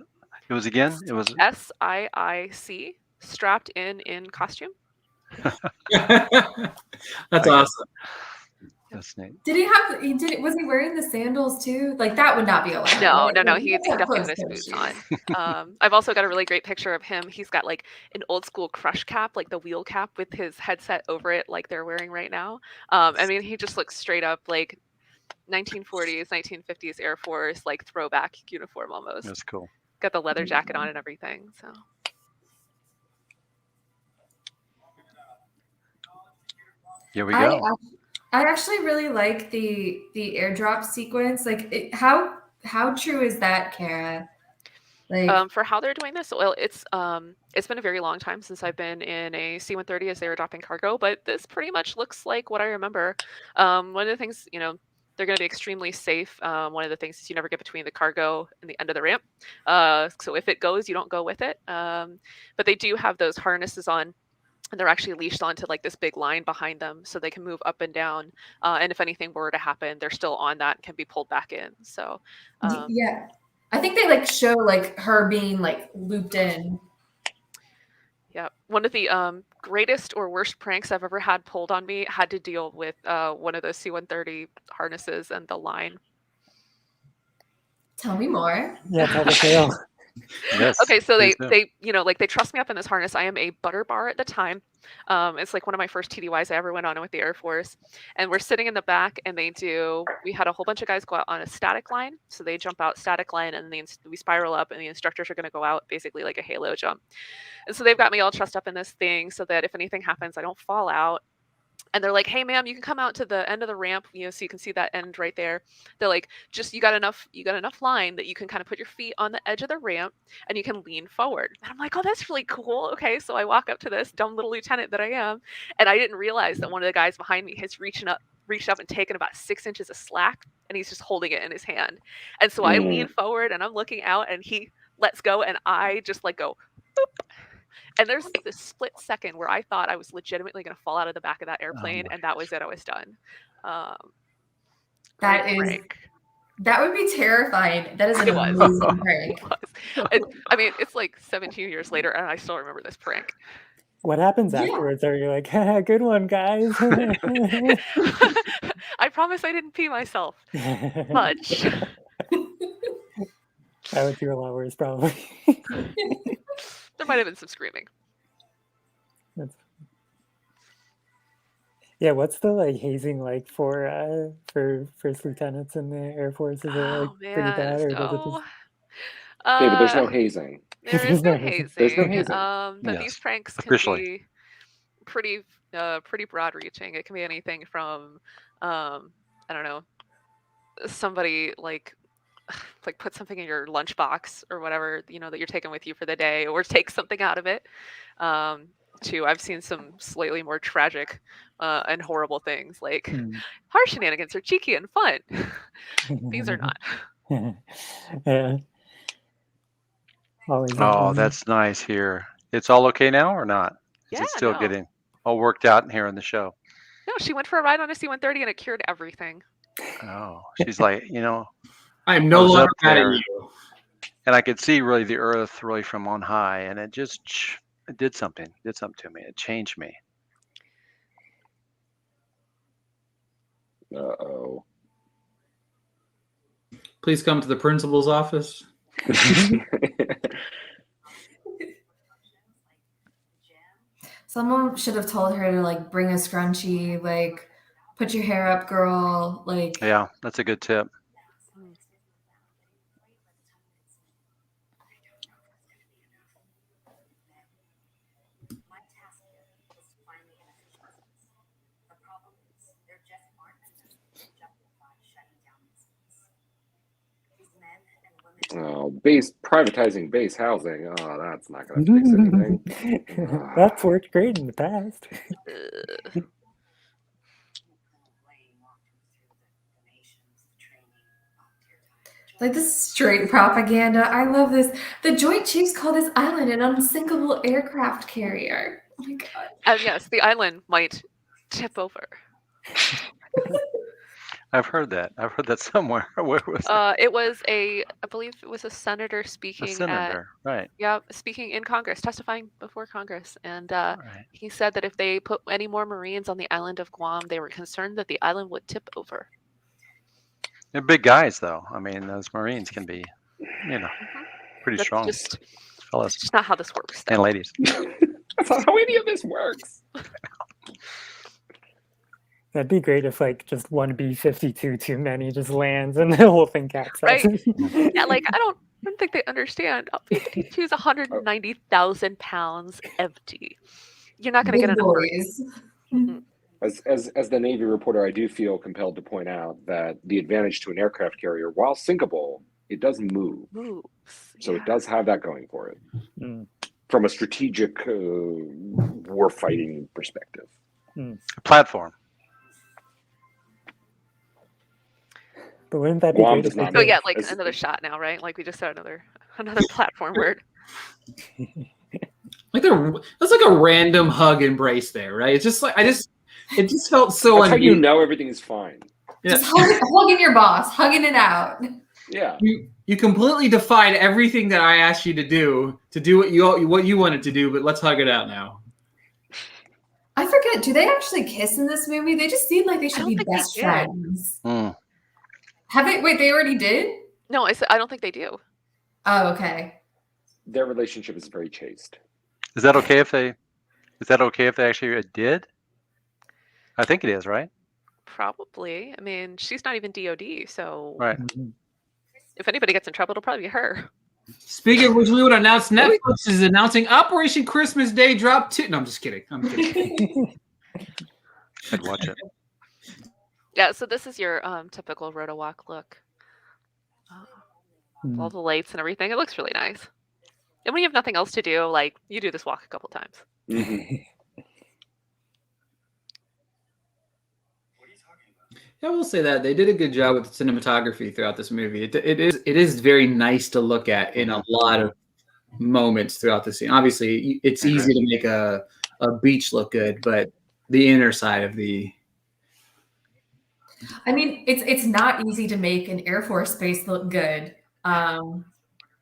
again, it was SIIC, strapped in costume. That's Okay. awesome. That's neat. Was he wearing the sandals too? Like that would not be allowed. No, right? no, no. Like, He that's a definitely had his closed-toed boots shoe. on. I've also got a really great picture of him. He's got like an old school crush cap, like the wheel cap with his headset over it, like they're wearing right now. I mean, he just looks straight up like 1940s, 1950s Air Force, like throwback uniform almost. That's cool. Got the leather jacket on and everything. So Here we go. I actually really like the airdrop sequence. Like, how true is that, Kara? Like, for how they're doing this, well, it's been a very long time since I've been in a C-130 as they were dropping cargo, but this pretty much looks like what I remember. One of the things, they're going to be extremely safe. One of the things is you never get between the cargo and the end of the ramp. So if it goes, you don't go with it. But they do have those harnesses on, and they're actually leashed onto like this big line behind them, so they can move up and down. And if anything were to happen, they're still on that and can be pulled back in. So yeah, I think they like show like her being like looped in. yeah, one of the greatest or worst pranks I've ever had pulled on me had to deal with one of those C-130 harnesses and the line. Tell me more. Yeah, tell the tale. Yes. Okay, so please do. they trust me up in this harness. I am a butter bar at the time. It's like one of my first TDYs I ever went on with the Air Force, and we're sitting in the back, and we had a whole bunch of guys go out on a static line, so they jump out static line, and we spiral up, and the instructors are going to go out basically like a halo jump, and so they've got me all trussed up in this thing so that if anything happens, I don't fall out. And they're like, "Hey, ma'am, you can come out to the end of the ramp, so you can see that end right there." They're like, "Just you got enough line that you can kind of put your feet on the edge of the ramp and you can lean forward." And I'm like, "Oh, that's really cool." Okay, so I walk up to this dumb little lieutenant that I am, and I didn't realize that one of the guys behind me has reached up and taken about 6 inches of slack, and he's just holding it in his hand. And so I lean forward and I'm looking out, and he lets go, and I just like go, boop. And there's this split second where I thought I was legitimately going to fall out of the back of that airplane, and that was it. I was done. That would be terrifying. That is an amazing prank. I mean, it's like 17 years later, and I still remember this prank. What happens afterwards? Are you like, good one, guys? I promise I didn't pee myself much. That would be a lot worse, probably. There might have been some screaming. Yeah, what's the like hazing like for first lieutenants in the Air Force? Is it like pretty bad, or does it just? David, there's no hazing. There is no hazing. There's no hazing. But these pranks can be pretty broad-reaching. It can be anything from, I don't know, somebody like put something in your lunchbox or whatever, that you're taking with you for the day, or take something out of it. To I've seen some slightly more tragic and horrible things, like our shenanigans are cheeky and fun. These are not. Yeah. Always Oh, that's nice here. It's all okay now or not? Is Yeah, it still no. getting all worked out here in the show? No, she went for a ride on a C-130 and it cured everything. Oh, she's like, I am I no was longer up mad at there. you. and I could see really the earth really from on high, and it just it did something to me. It changed me. Uh-oh. Please come to the principal's office. Someone should have told her to like bring a scrunchie, like put your hair up, girl. Like, Yeah, that's a good tip. Oh, privatizing base housing. Oh, that's not going to fix anything. That's worked great in the past. Like, this is straight propaganda. I love this. The Joint Chiefs call this island an unsinkable aircraft carrier. Oh my god. And yes, the island might tip over. I've heard that. I've heard that somewhere. Where was it? It was I believe it was a senator A speaking senator, right? speaking in Congress, testifying before Congress, and Right. he said that if they put any more Marines on the island of Guam, they were concerned that the island would tip over. They're big guys, though. I mean, those Marines can be, pretty That's strong just fellas just not how this works. and Though. ladies. That's not how any of this works. That'd be great if like just one B-52 too many just lands and the whole thing capsizes. Yeah, like I don't think they understand. B-52 is 190,000 pounds empty. You're not going to get enough Marines. As the Navy reporter, I do feel compelled to point out that the advantage to an aircraft carrier, while sinkable, it does move. Moves. So it does have that going for it. Mm. From a strategic warfighting perspective. Mm. A platform. But wouldn't that be Guam great does if they not Oh did? yeah, like As- another shot now, right? Like we just said another platform word. Like that's like a random hug embrace there, right? It's just like it just felt so That's how you unneeded. know everything is fine. Yeah. Just hugging your boss, hugging it out. Yeah. You completely defied everything that I asked you to do what you wanted to do, but let's hug it out now. I forget, do they actually kiss in this movie? They just seem like they should don't be think they best did. friends. Mm. Have they? Wait, they already did? No, I don't think they do. Oh, okay. Their relationship is very chaste. Is that okay if they? Is that okay if they actually did? I think it is, right? Probably. I mean, she's not even DOD, so Right. if anybody gets in trouble, it'll probably be her. Speaking of which, we would announce Netflix is announcing Operation Christmas Day Drop 2. No, I'm just kidding. I'm kidding. I'd watch it. Yeah, so this is your typical Rotowalk look. All the lights and everything. It looks really nice. And when you have nothing else to do, like you do this walk a couple times. I will say that they did a good job with cinematography throughout this movie. It is very nice to look at in a lot of moments throughout the scene. Obviously, it's easy to make a beach look good, but the inner side of the I mean, it's not easy to make an Air Force base look good.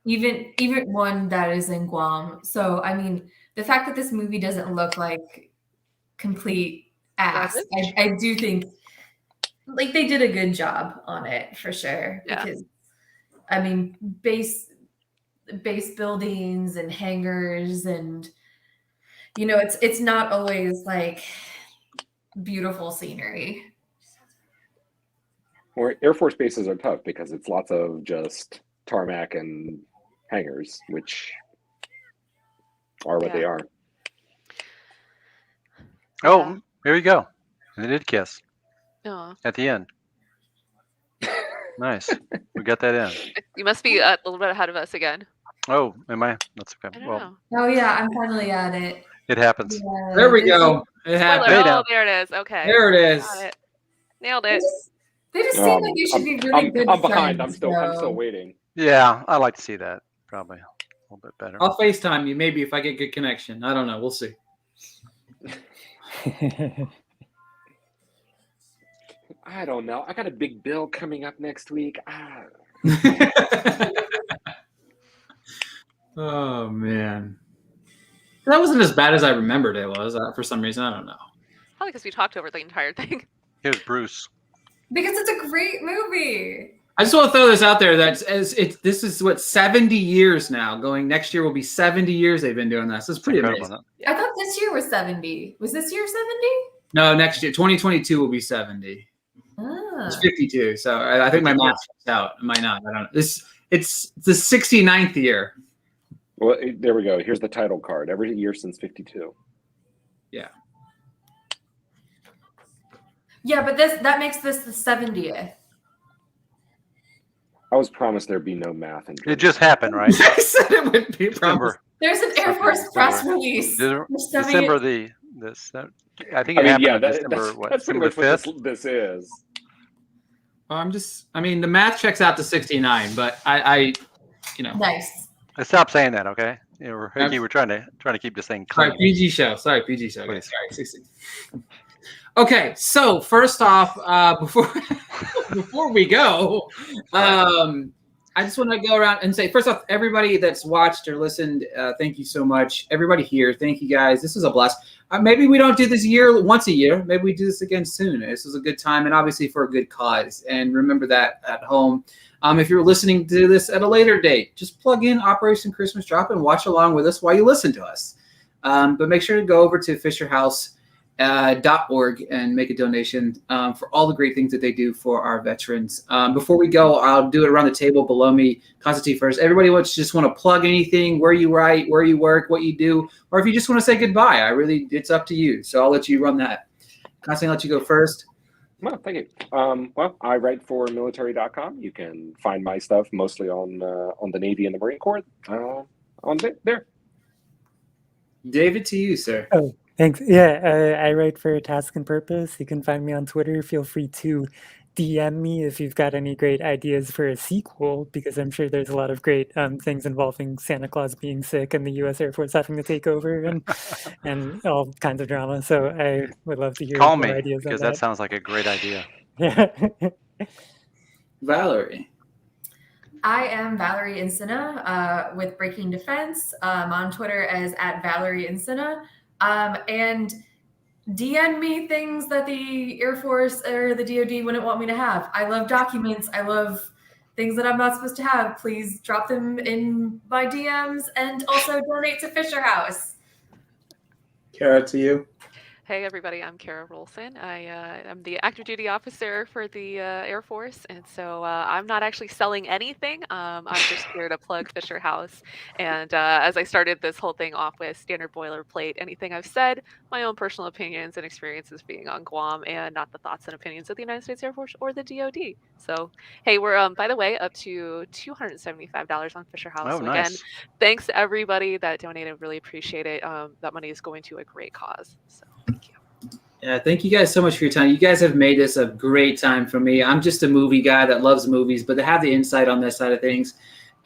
Even one that is in Guam. So I mean, the fact that this movie doesn't look like complete ass, I do think like they did a good job on it for sure. Yeah. Because I mean, base buildings and hangars, and it's not always like beautiful scenery. Or Air Force bases are tough because it's lots of just tarmac and hangars, which are what they are. Oh, here we go. And they did kiss Oh. at the end. Nice. We got that in. You must be a little bit ahead of us again. Oh, am I? That's okay. I don't Well, know. Oh yeah, I'm finally at it. it happens. Yeah, There we go. It Spoiler. happened. Hey, Oh, now. there it is. Okay. There it is. Got it. Nailed They it. just seem like they should be really good I'm behind. friends, I'm still so- waiting. Yeah, I'd like to see that probably. little bit better. I'll FaceTime you maybe if I get good connection. I don't know. We'll see. I don't know. I got a big bill coming up next week. Oh man, that wasn't as bad as I remembered it was. For some reason, I don't know. Probably because we talked over the entire thing. Here's Bruce. Because it's a great movie. I just want to throw this out there that this is what 70 years now. Going next year will be 70 years they've been doing this. It's pretty amazing. I thought this year was 70. Was this year 70? No, next year 2022 will be 70. It's 52. So I think my math checks out. It might not. I don't know. It's the 69th year. Well, there we go. Here's the title card. Every year since 52. Yeah. Yeah, but that makes this the 70th. I was promised there'd be no math. It just happened, right? I said it would be promised. There's an Air Force press release. December I think I it mean, happened yeah, on December, that's pretty much December 5th? what this is. I mean, the math checks out to 69, but I Nice. Stop saying that, okay? Ricky, we're trying to keep this thing clean. Sorry, PG show. Guys. Sorry, 16. Okay, so first off, before we go, I just want to go around and say, first off, everybody that's watched or listened, thank you so much. Everybody here, thank you guys. This is a blast. Maybe we don't do this once a year. Maybe we do this again soon. This is a good time and obviously for a good cause. And remember that at home. If you're listening to this at a later date, just plug in Operation Christmas Drop and watch along with us while you listen to us. But make sure to go over to FisherHouse.org and make a donation for all the great things that they do for our veterans. Before we go, I'll do it around the table below me. Constantine first. Everybody just want to plug anything, where you write, where you work, what you do, or if you just want to say goodbye. It's up to you. So I'll let you run that. Constantine, I'll let you go first. Well, thank you. Well, I write for military.com. You can find my stuff mostly on the Navy and the Marine Corps on there. David, to you, sir. Oh, thanks. Yeah, I write for Task and Purpose. You can find me on Twitter. Feel free to DM me if you've got any great ideas for a sequel, because I'm sure there's a lot of great things involving Santa Claus being sick and the U.S. Air Force having to take over and all kinds of drama. So I would love to hear Call more me, ideas on because that sounds like a great idea. Yeah. Valerie. I am Valerie Insinna with Breaking Defense on Twitter as @Valerie Insinna. And DM me things that the Air Force or the DoD wouldn't want me to have. I love documents. I love things that I'm not supposed to have. Please drop them in my DMs and also donate to Fisher House. Caro, to you. Hey everybody, I'm Caro Olson. I'm the active duty officer for the Air Force, and so I'm not actually selling anything. I'm just here to plug Fisher House. And as I started this whole thing off with standard boilerplate, anything I've said, my own personal opinions and experiences being on Guam, and not the thoughts and opinions of the United States Air Force or the DoD. So, hey, we're by the way up to $275 on Fisher House. Oh, So nice. again, thanks to everybody that donated. Really appreciate it. That money is going to a great cause. So. Thank you. Yeah, thank you guys so much for your time. You guys have made this a great time for me. I'm just a movie guy that loves movies, but to have the insight on this side of things,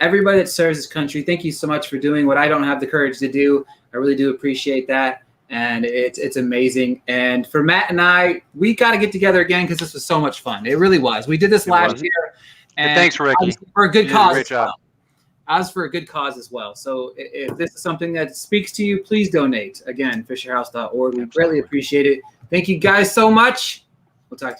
everybody that serves this country, thank you so much for doing what I don't have the courage to do. I really do appreciate that, and it's amazing. And for Matt and I, we got to get together again because this was so much fun. It really was. We did this last year. And thanks, Ricky. For a good You did a cause. great job. I was for a good cause as well. So if this is something that speaks to you, please donate. Again, fisherhouse.org. We greatly appreciate it. Thank you guys so much. We'll talk to you.